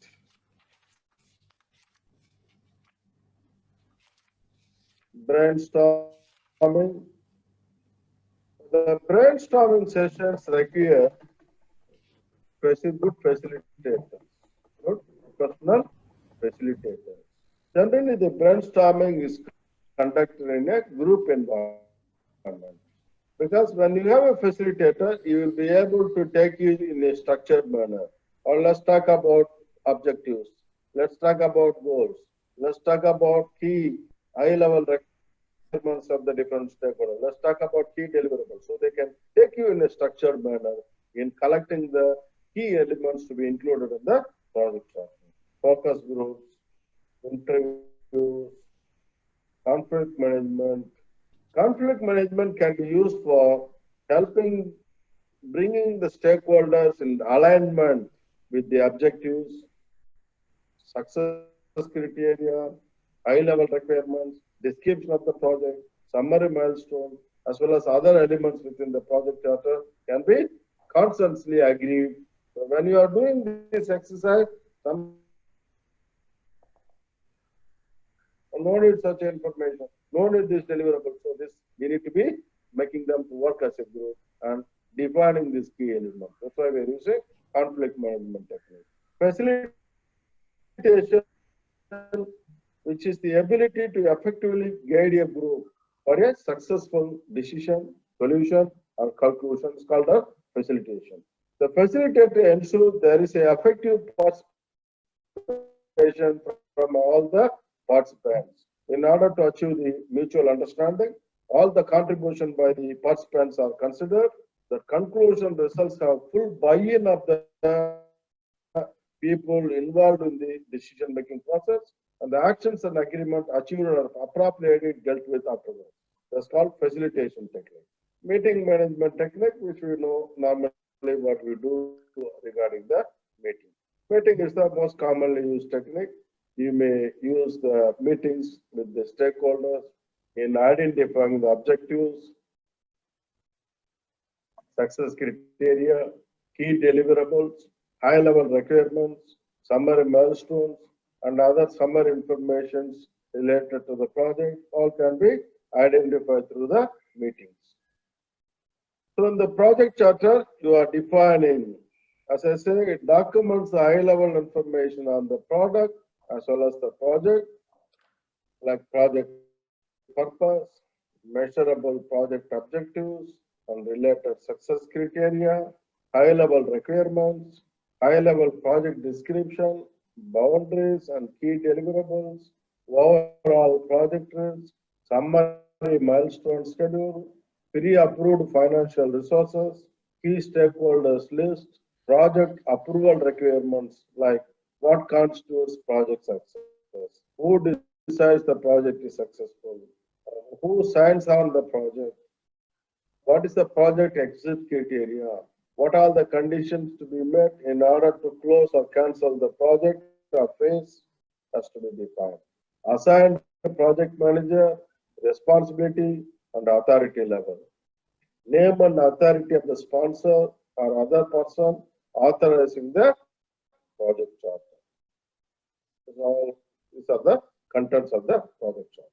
Brainstorming. The brainstorming sessions require good facilitators, good professional facilitators. Generally, the brainstorming is conducted in a group environment. Because when you have a facilitator, you will be able to take you in a structured manner. Or let's talk about objectives. Let's talk about goals. Let's talk about key high-level requirements of the different stakeholders. Let's talk about key deliverables. So they can take you in a structured manner in collecting the key elements to be included in the project chart. Focus groups, interviews, conflict management. Conflict management can be used for helping bringing the stakeholders in alignment with the objectives, success criteria, high-level requirements, description of the project, summary milestones, as well as other elements within the project charter can be constantly agreed. So when you are doing this exercise, no need such information, no need this deliverable. So this we need to be making them to work as a group and defining these key elements. That's why we are using conflict management technique. Facilitation, which is the ability to effectively guide a group for a successful decision, solution, or conclusion is called a facilitation. The facilitator ensures there is an effective participation from all the participants. In order to achieve the mutual understanding, all the contribution by the participants are considered. The conclusion results have full buy-in of the people involved in the decision-making process, and the actions and agreement achieved are appropriately dealt with afterwards. That's called facilitation technique. Meeting management technique, which we know normally what we do regarding the meeting. Meeting is the most commonly used technique. You may use the meetings with the stakeholders in identifying the objectives, success criteria, key deliverables, high-level requirements, summary milestones, and other summary informations related to the project, all can be identified through the meetings. So in the project charter, you are defining, as I say, it documents the high-level information on the product as well as the project, like project purpose, measurable project objectives, and related success criteria, high-level requirements, high-level project description, boundaries and key deliverables, overall project risk, summary milestone schedule, pre-approved financial resources, key stakeholders list, project approval requirements like what constitutes project success, who decides the project is successful, who signs on the project, what is the project exit criteria, what are the conditions to be met in order to close or cancel the project or phase has to be defined. Assign the project manager, responsibility and authority level. Name and authority of the sponsor or other person authorizing the project charter. So these are the contents of the project charter.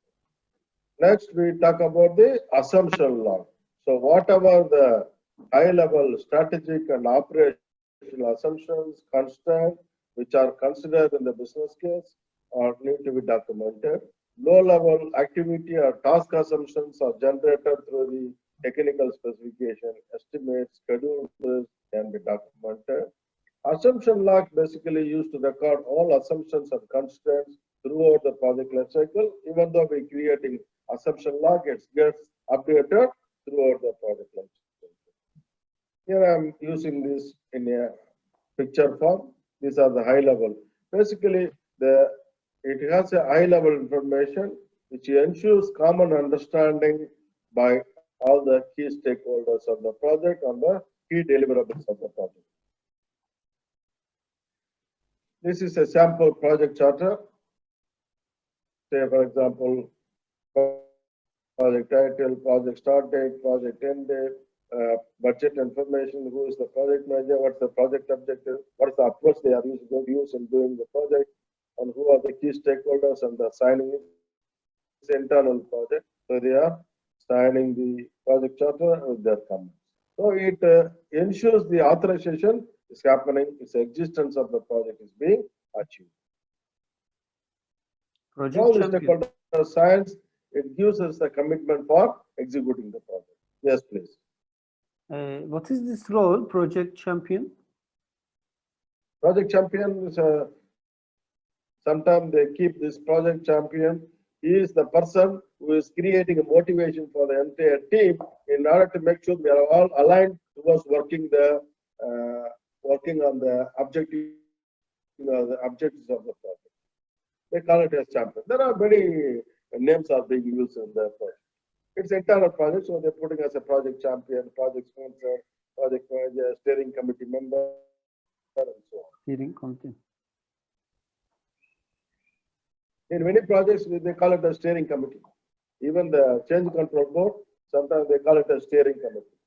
Next, we talk about the assumption log. So whatever the high-level strategic and operational assumptions, constraints, which are considered in the business case, or need to be documented. low-level activity or task assumptions are generated through the technical specification, estimates, schedules can be documented. Assumption log basically used to record all assumptions and constraints throughout the project life cycle. Even though we're creating assumption log, it gets updated throughout the project life cycle. Here I'm using this in a picture form. These are the high level. Basically, it has a high level information which ensures common understanding by all the key stakeholders of the project and the key deliverables of the project. This is a sample project charter. Say, for example, project title, project start date, project end date, budget information, who is the project manager, what's the project objective, what's the approach they are going to use in doing the project, and who are the key stakeholders and the signing it's internal project. So they are signing the project charter with their comments. So it ensures the authorization is happening, its existence of the project is being achieved. Project All the champion. stakeholder signs, it gives us the commitment for executing the project. Yes, please. What is this role, project champion? Project champion is sometimes they keep this project champion. He is the person who is creating a motivation for the entire team in order to make sure we are all aligned towards working on the objective, the objectives of the project. They call it as champion. There are many names are being used in the project. It's internal project, so they're putting as a project champion, project sponsor, project manager, steering committee member, and so on. Steering committee. In many projects, they call it a steering committee. Even the change control board, sometimes they call it a steering committee.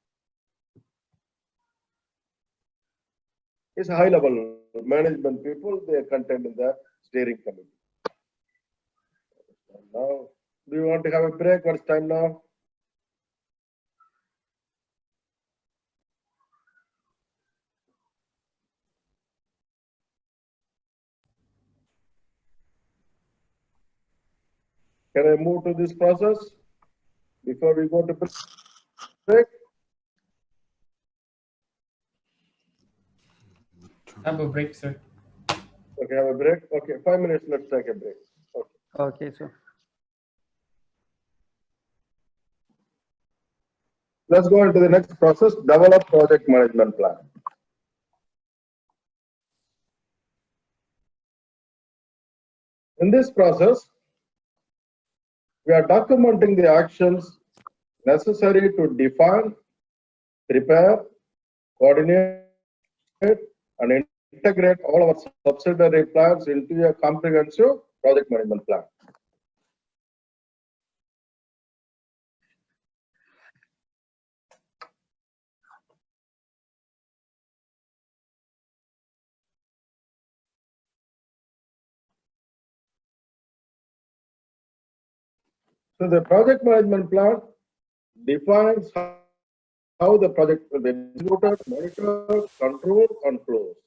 It's high level management people, they are contained in the steering committee. Now, do you want to have a break? What's time now? Can I move to this process before we go to break? Have a break, sir. Okay, have a break. Okay, 5 minutes, let's take a break. Okay. Okay, so Let's go into the next process, develop project management plan. In this process, we are documenting the actions necessary to define, prepare, coordinate, and integrate all our subsidiary plans into a comprehensive project management plan. So the project management plan defines how the project will be executed, monitored, controlled, and closed.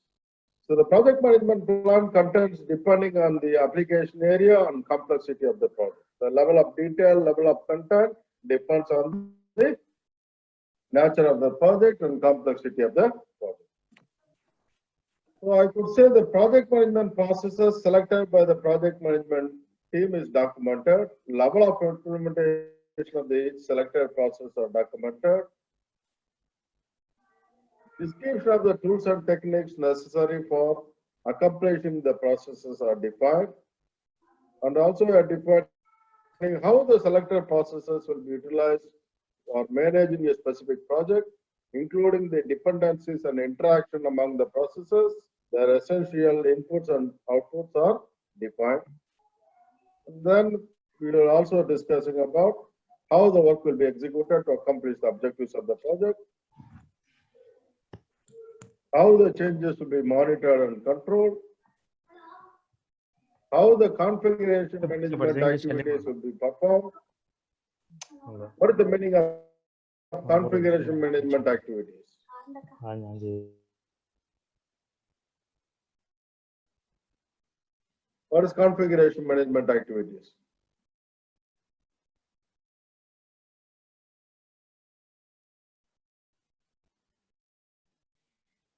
So the project management plan contains, depending on the application area and complexity of the project. The level of detail, level of content depends on the nature of the project and complexity of the project. So I could say the project management processes selected by the project management team is documented. Level of implementation of the selected process are documented. Description of the tools and techniques necessary for accomplishing the processes are defined, and also we are defining how the selected processes will be utilized or managed in a specific project, including the dependencies and interaction among the processes. Their essential inputs and outputs are defined. And then we will also discussing about how the work will be executed to accomplish the objectives of the project, how the changes will be monitored and controlled, how the configuration management activities will be performed. What is the meaning of configuration management activities? What is configuration management activities?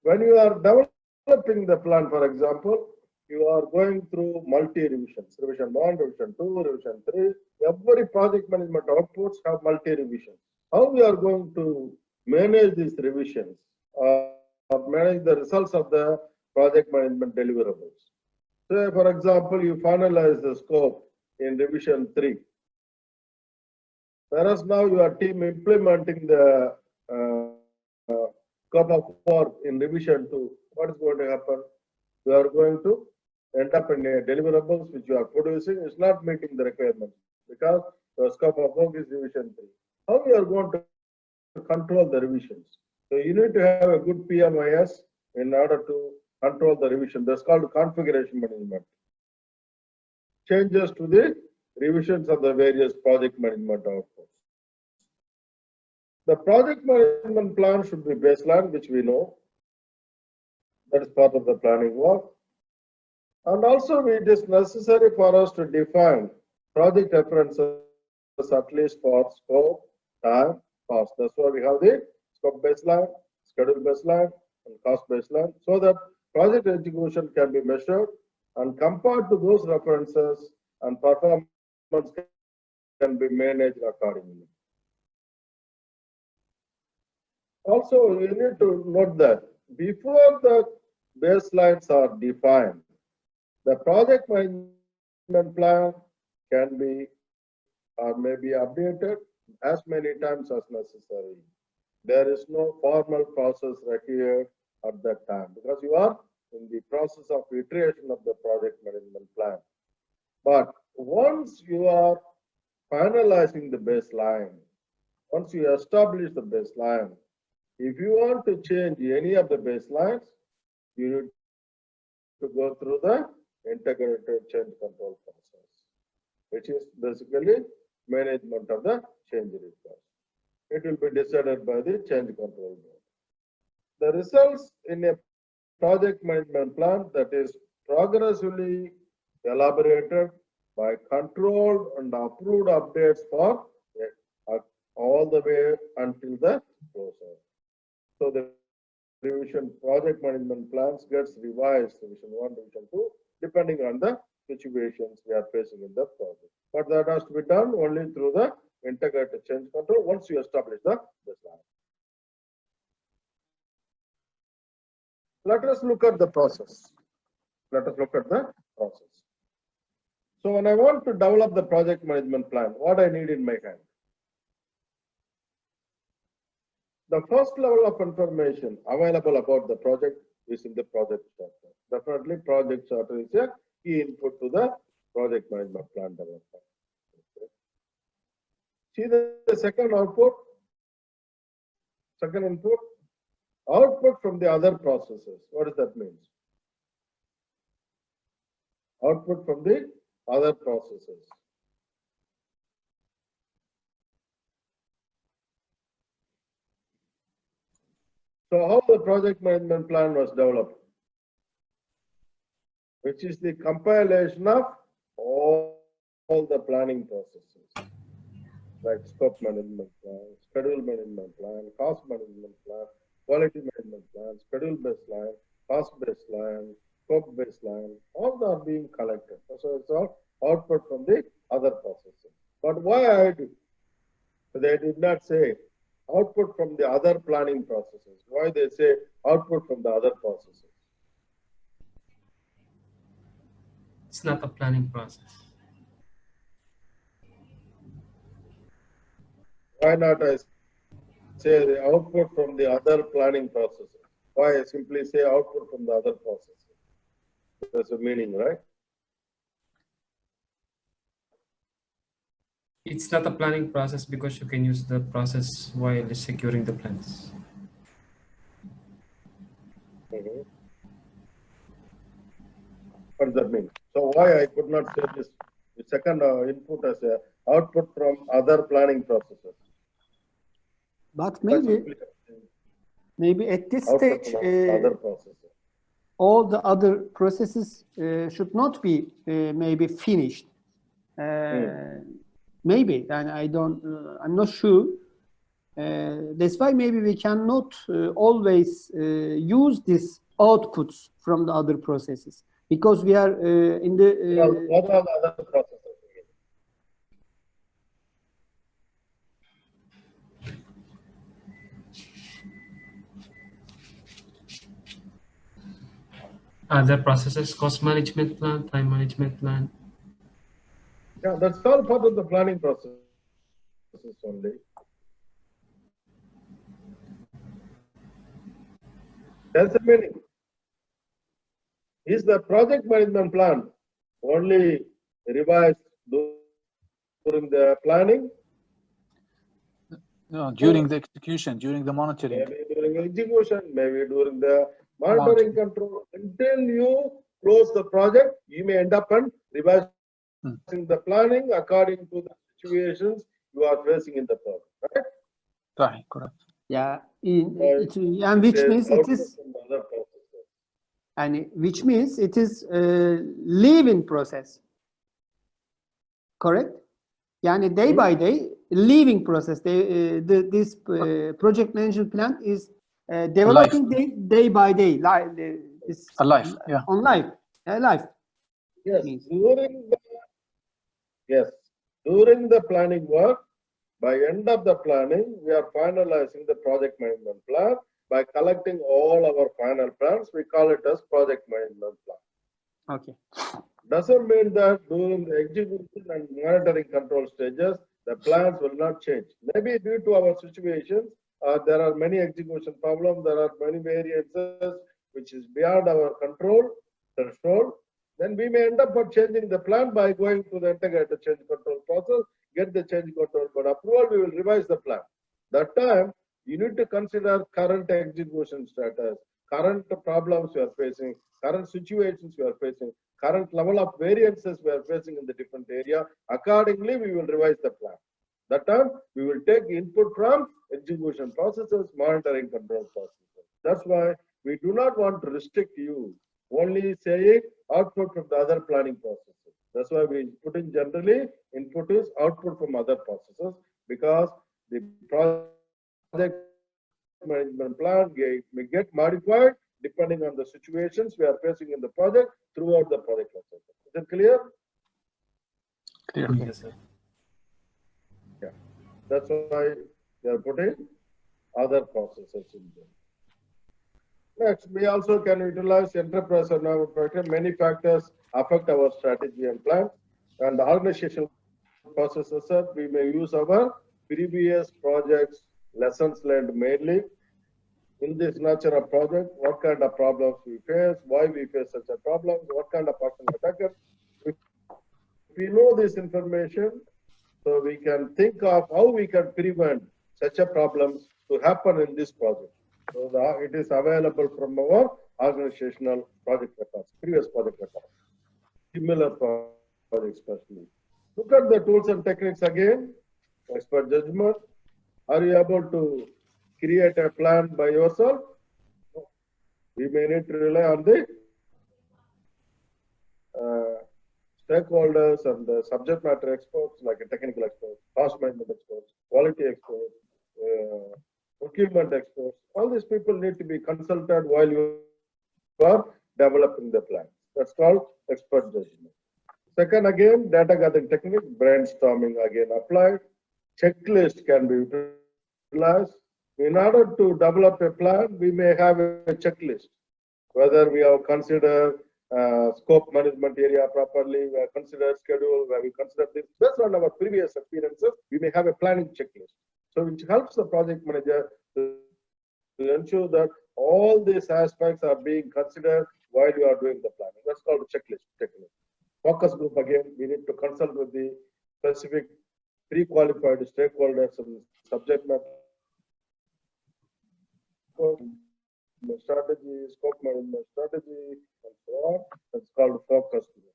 when you are developing the plan, for example, you are going through multi-revisions, revision 1, revision 2, revision 3. Every project management outputs have multi-revisions. How we are going to manage these revisions or manage the results of the project management deliverables? Say, for example, you finalize the scope in revision 3. Whereas now your team implementing the scope of work in revision 2, what is going to happen? You are going to end up in a deliverables which you are producing is not meeting the requirements because the scope of work is revision 3. How you are going to control the revisions? So you need to have a good PMIS in order to control the revision. That's called configuration management. Changes to the revisions of the various project management outputs. The project management plan should be baseline, which we know. That is part of the planning work. And also it is necessary for us to define project references at least for scope, time, cost. That's why we have the scope baseline, schedule baseline, and cost baseline, so that project execution can be measured and compared to those references, and performance can be managed accordingly. Also, you need to note that before the baselines are defined, the project management plan can be or may be updated as many times as necessary. There is no formal process required at that time because you are in the process of iteration of the project management plan. But once you are finalizing the baseline, once you establish the baseline, if you want to change any of the baselines, you need to go through the integrated change control process, which is basically management of the change request. It will be decided by the change control board. The results in a project management plan that is progressively elaborated by controlled and approved updates for all the way until the closure. So the revision project management plans gets revised, revision 1, revision 2, depending on the situations we are facing in the project. But that has to be done only through the integrated change control once you establish the baseline. Let us look at the process. Let us look at the process. So when I want to develop the project management plan, what I need in my hand? The first level of information available about the project is in the project charter. Definitely, project charter is a key input to the project management plan development. Okay. See the second output, second input, output from the other processes. What does that mean? Output from the other processes. So how the project management plan was developed, which is the compilation of all the planning processes, like scope management plan, schedule management plan, cost management plan, quality management plan, schedule baseline, cost baseline, scope baseline, all are being collected. So it's all output from the other processes. But why I did? They did not say output from the other planning processes. Why they say output from the other processes? It's not a planning process. Why not I say the output from the other planning processes? Why I simply say output from the other processes? That's a meaning, right? It's not a planning process because you can use the process while securing the plans. Mm-hmm. What does that mean? So why I could not say this the second input as a output from other planning processes? But That's maybe at this output stage, from other processes. all the other processes should not be maybe finished. Maybe, and I don't. I'm not sure. That's why maybe we cannot always use these outputs from the other processes, because we are in the What are the other processes? Other processes, cost management plan, time management plan. Yeah, that's all part of the planning process only. That's the meaning. Is the project management plan only revised during the planning? No, during the execution, during the monitoring. Maybe during execution, maybe during the monitoring control. Until you close the project, you may end up and revising the planning according to the situations you are facing in the project, right? Right, correct. yeah, and which means it is, and which means it is living process. Correct? Yani day by day, living process. This project management plan is developing day by day, Alive, yeah. on life, life. Yes, Means. during the planning work, by end of the planning, we are finalizing the project management plan. By collecting all our final plans, we call it as project management plan. Okay. Doesn't mean that during the execution and monitoring control stages, the plans will not change. Maybe due to our situations, there are many execution problems, there are many variances which is beyond our control threshold. Then we may end up changing the plan by going to the integrated change control process, get the change control code approval, we will revise the plan. That time, you need to consider current execution status, current problems you are facing, current situations you are facing, current level of variances we are facing in the different area. Accordingly, we will revise the plan. That time, we will take input from execution processes, monitoring control processes. That's why we do not want to restrict you, only saying output from the other planning processes. That's why we put in generally input is output from other processes, because the project management plan may get modified depending on the situations we are facing in the project throughout the project process. Is it clear? Clear. Yes, sir. Yeah. That's why we are putting other processes in there. Next, we also can utilize enterprise and our project. Many factors affect our strategy and plan. And the organizational processes, we may use our previous projects, lessons learned mainly. In this nature of project, what kind of problems we face, why we face such a problem, what kind of person attacker. If we know this information, so we can think of how we can prevent such a problems to happen in this project. So it is available from our organizational project records, previous project records, similar projects especially. Look at the tools and techniques again, expert judgment. Are you able to create a plan by yourself? We may need to rely on the stakeholders and the subject matter experts, like a technical experts, cost management experts, quality experts, procurement experts. All these people need to be consulted while you are developing the plan. That's called expert judgment. Second, again, data gathering technique, brainstorming again applied. Checklist can be utilized. In order to develop a plan, we may have a checklist. Whether we have considered scope management area properly, we have considered schedule, where we consider this. Based on our previous experiences, we may have a planning checklist. So which helps the project manager to ensure that all these aspects are being considered while you are doing the planning. That's called a checklist technique. Focus group, again, we need to consult with the specific pre-qualified stakeholders and subject matter strategy, scope management strategy, and so on. That's called focus group.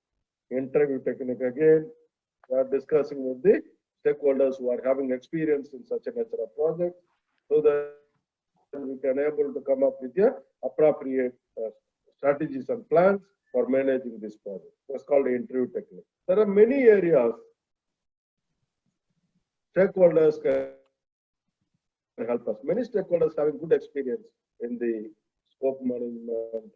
Interview technique, again, we are discussing with the stakeholders who are having experience in such a nature of project, so that we can able to come up with the appropriate strategies and plans for managing this project. That's called the interview technique. There are many areas stakeholders can help us. Many stakeholders having good experience in the scope management,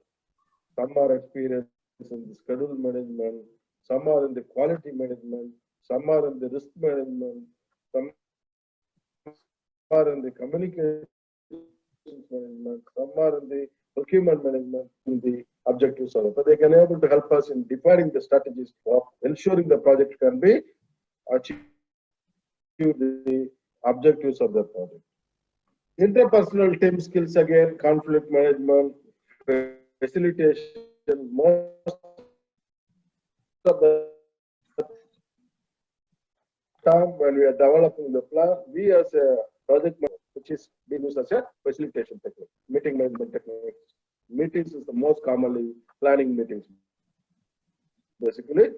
some are experienced in the schedule management, some are in the quality management, some are in the risk management, some are in the communications management, some are in the procurement management, in the objectives of it. So they can be able to help us in defining the strategies for ensuring the project can be achieve the objectives of the project. Interpersonal team skills again, conflict management, facilitation, most of the time when we are developing the plan, we as a project manager, which is being used as a facilitation technique, meeting management technique. Meetings is the most commonly planning meetings. Basically,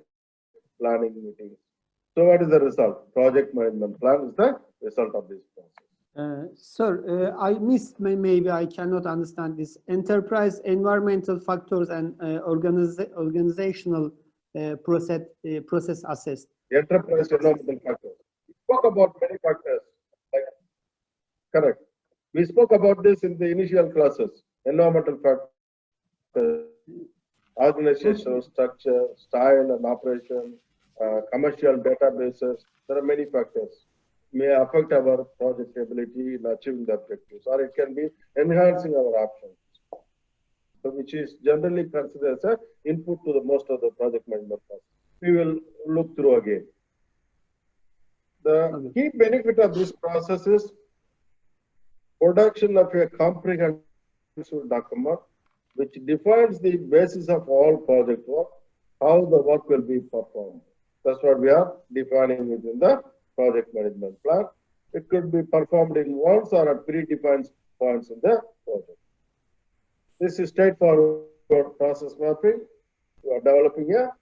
planning meetings. So what is the result? Project management plan is the result of this process. Sir, I missed, maybe I cannot understand this. Enterprise environmental factors and organizational process assessed. Enterprise environmental factors. We spoke about many factors. Like, correct. We spoke about this in the initial classes. Environmental factors, organizational structure, style and operation, commercial databases. There are many factors may affect our project ability in achieving the objectives, or it can be enhancing our options. So which is generally considered as an input to the most of the project management process. We will look through again. The key benefit of this process is production of a comprehensive document which defines the basis of all project work, how the work will be performed. That's what we are defining within the project management plan. It could be performed in once or at predefined points in the project. This is straightforward process mapping. We are developing a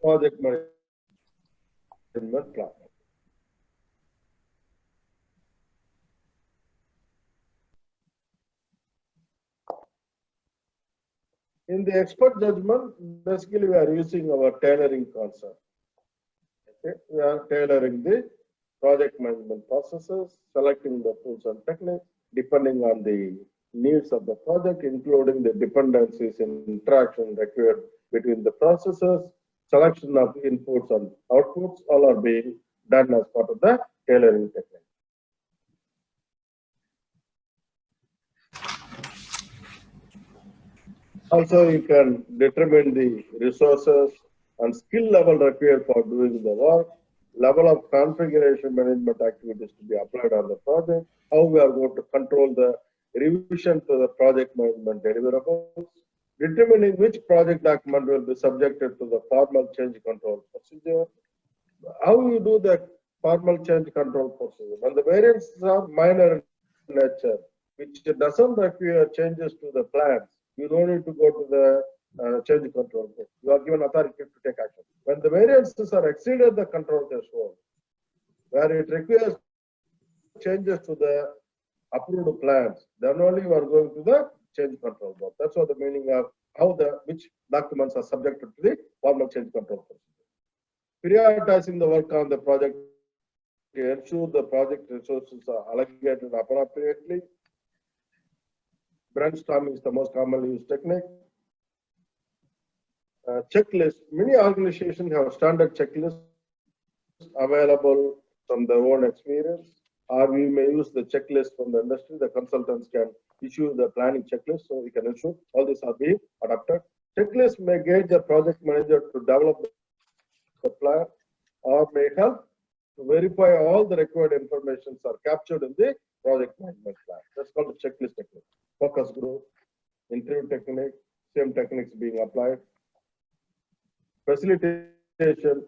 project management plan. In the expert judgment, basically we are using our tailoring concept. Okay? We are tailoring the project management processes, selecting the tools and techniques, depending on the needs of the project, including the dependencies and interaction required between the processes, selection of inputs and outputs, all are being done as part of the tailoring technique. Also, you can determine the resources and skill level required for doing the work, level of configuration management activities to be applied on the project, how we are going to control the revision to the project management deliverables, determining which project document will be subjected to the formal change control procedure, how you do the formal change control procedure. When the variances are minor in nature, which doesn't require changes to the plans, you don't need to go to the change control. You are given authority to take action. When the variances are exceeded the control threshold, where it requires changes to the approved plans, then only you are going to the change control board. That's what the meaning of how which documents are subjected to the formal change control procedure. Prioritizing the work on the project to ensure the project resources are allocated appropriately. Brainstorming is the most commonly used technique. Checklist. Many organizations have standard checklists available from their own experience, or we may use the checklist from the industry. The consultants can issue the planning checklist, so we can ensure all these are being adopted. Checklist may guide the project manager to develop the plan, or may help to verify all the required information are captured in the project management plan. That's called the checklist technique. Focus group, interview technique, same techniques being applied. Facilitation.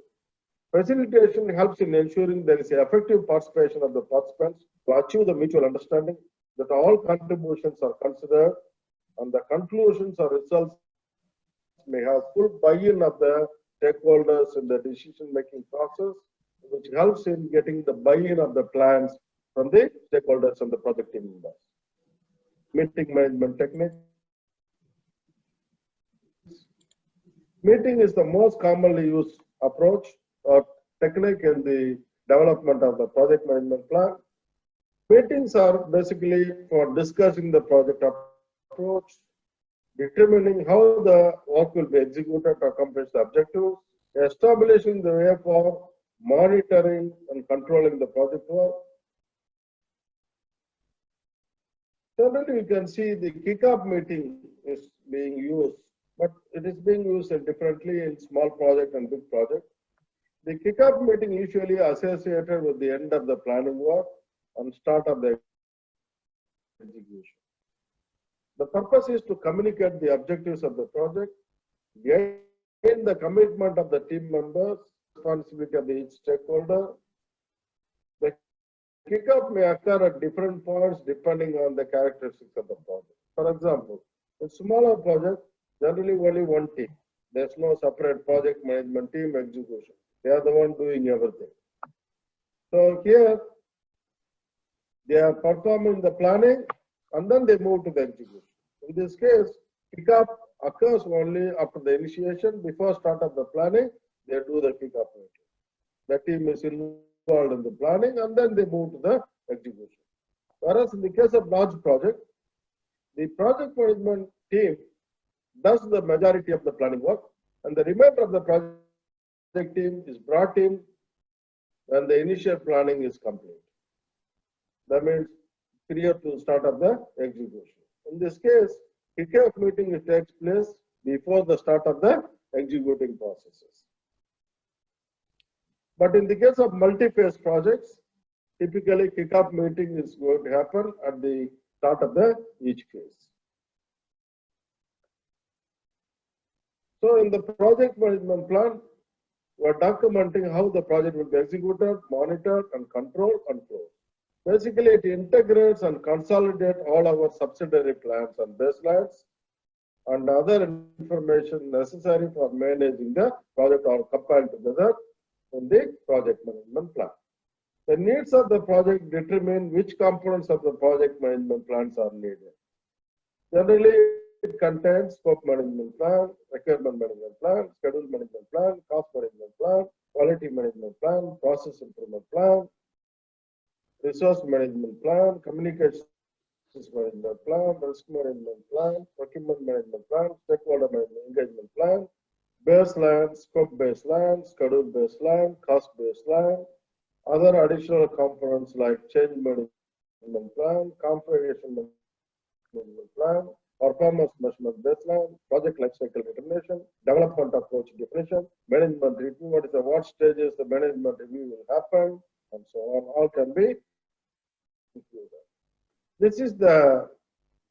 Facilitation helps in ensuring there is effective participation of the participants to achieve the mutual understanding that all contributions are considered and the conclusions or results may have full buy-in of the stakeholders in the decision-making process, which helps in getting the buy-in of the plans from the stakeholders and the project team members. Meeting management technique. Meeting is the most commonly used approach or technique in the development of the project management plan. Meetings are basically for discussing the project approach, determining how the work will be executed to accomplish the objectives, establishing the way for monitoring and controlling the project work. Certainly, you can see the kickoff meeting is being used, but it is being used differently in small project and big project. The kickoff meeting usually associated with the end of the planning work and start of the execution. The purpose is to communicate the objectives of the project, gain the commitment of the team members, responsibility of each stakeholder. The kickoff may occur at different points depending on the characteristics of the project. For example, in smaller projects, generally only one team. There's no separate project management team execution. They are the one doing everything. So here, they are performing the planning and then they move to the execution. In this case, kickoff occurs only after the initiation. Before start of the planning, they do the kickoff meeting. The team is involved in the planning and then they move to the execution. Whereas in the case of large project, the project management team does the majority of the planning work and the remainder of the project team is brought in when the initial planning is complete. That means prior to start of the execution. In this case, kickoff meeting takes place before the start of the executing processes. But in the case of multi-phase projects, typically kickoff meeting is going to happen at the start of each phase. So in the project management plan, we are documenting how the project will be executed, monitored, and controlled and closed. Basically, it integrates and consolidates all our subsidiary plans and baselines and other information necessary for managing the project are compiled together in the project management plan. The needs of the project determine which components of the project management plans are needed. Generally, it contains scope management plan, requirement management plan, schedule management plan, cost management plan, quality management plan, process improvement plan, resource management plan, communications management plan, risk management plan, procurement management plan, stakeholder management engagement plan, baseline, scope baseline, schedule baseline, cost baseline, other additional components like change management plan, configuration management plan, performance measurement baseline, project lifecycle determination, development approach definition, management review, what stages the management review will happen, and so on, all can be included. This is the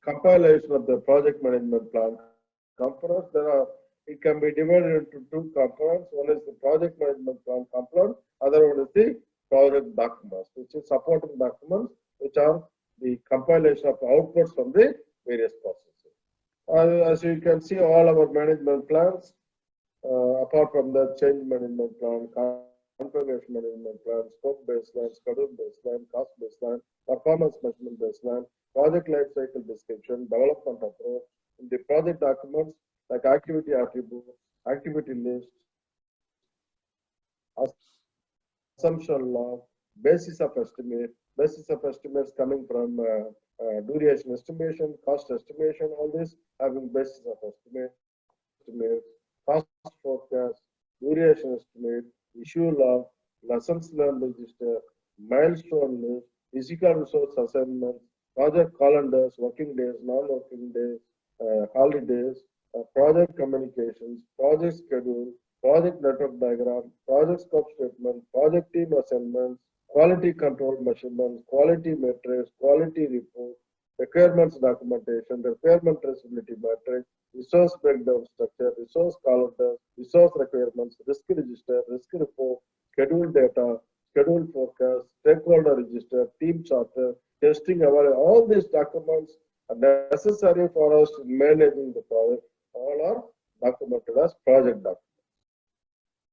compilation of the project management plan components. It can be divided into two components. One is the project management plan component, other one is the project documents, which is supporting documents, which are the compilation of outputs from the various processes. As you can see, all our management plans, apart from the change management plan, configuration management plan, scope baseline, schedule baseline, cost baseline, performance measurement baseline, project lifecycle description, development approach. In the project documents like activity attributes, activity lists, assumption log, basis of estimates coming from duration estimation, cost estimation, all this having basis of estimates, cost forecast, duration estimate, issue log, lessons learned register, milestone list, physical resource assignments, project calendars, working days, non-working days, holidays, project communications, project schedule, project network diagram, project scope statement, project team assignments, quality control measurements, quality metrics, quality report, requirements documentation, requirement traceability matrix, resource breakdown structure, resource calendars, resource requirements, risk register, risk report, schedule data, schedule forecast, stakeholder register, team charter, testing, all these documents are necessary for us in managing the project. All are documented as project documents.